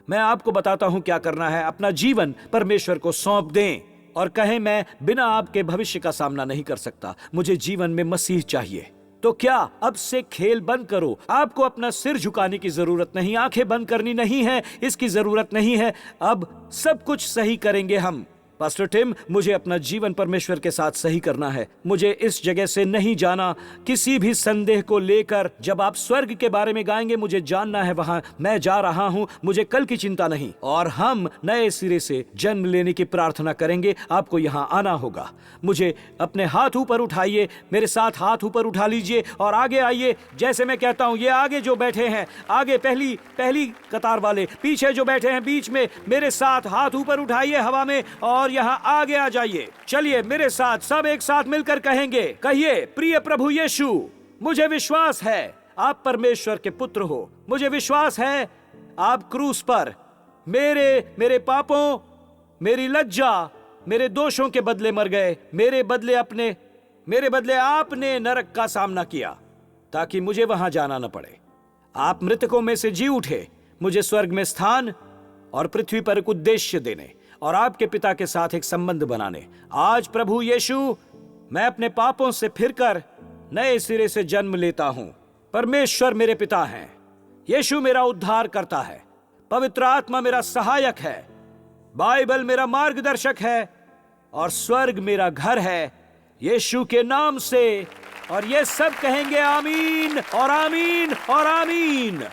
मैं आपको बताता हूं क्या करना है। अपना जीवन परमेश्वर को सौंप दें और कहें, मैं बिना आपके भविष्य का सामना नहीं कर सकता, मुझे जीवन में मसीह चाहिए। तो क्या अब से खेल बंद करो। आपको अपना सिर झुकाने की जरूरत नहीं, आंखें बंद करनी नहीं है, इसकी जरूरत नहीं है। अब सब कुछ सही करेंगे हम। पास्टर टिम, मुझे अपना जीवन परमेश्वर के साथ सही करना है। मुझे इस जगह से नहीं जाना किसी भी संदेह को लेकर। जब आप स्वर्ग के बारे में गाएंगे, मुझे जानना है वहां मैं जा रहा हूं, मुझे कल की चिंता नहीं। और हम नए सिरे से जन्म लेने की प्रार्थना करेंगे। आपको यहां आना होगा। मुझे अपने हाथ ऊपर उठाइए, मेरे साथ हाथ ऊपर उठा लीजिए और आगे आइए। जैसे मैं कहता हूं, ये आगे जो बैठे हैं, आगे पहली कतार वाले, पीछे जो बैठे हैं बीच में, मेरे साथ हाथ ऊपर उठाइए हवा में और यहाँ आगे आ जाइए। चलिए मेरे साथ सब एक साथ मिलकर कहेंगे, कहिए, प्रिय प्रभु यीशु, मुझे विश्वास है आप परमेश्वर के पुत्र हो। मुझे विश्वास है आप क्रूस पर मेरे पापों, मेरी लज्जा, मेरे दोषों के बदले मर गए। मेरे बदले आपने नरक का सामना किया ताकि मुझे वहां जाना न पड़े। आप मृतकों में से जी उठे, मुझे स्वर्ग में स्थान और पृथ्वी पर एक उद्देश्य देने और आपके पिता के साथ एक संबंध बनाने। आज प्रभु यीशु, मैं अपने पापों से फिरकर नए सिरे से जन्म लेता हूं। परमेश्वर मेरे पिता हैं, यीशु मेरा उद्धार करता है, पवित्र आत्मा मेरा सहायक है, बाइबल मेरा मार्गदर्शक है और स्वर्ग मेरा घर है, यीशु के नाम से। और ये सब कहेंगे आमीन और आमीन और आमीन।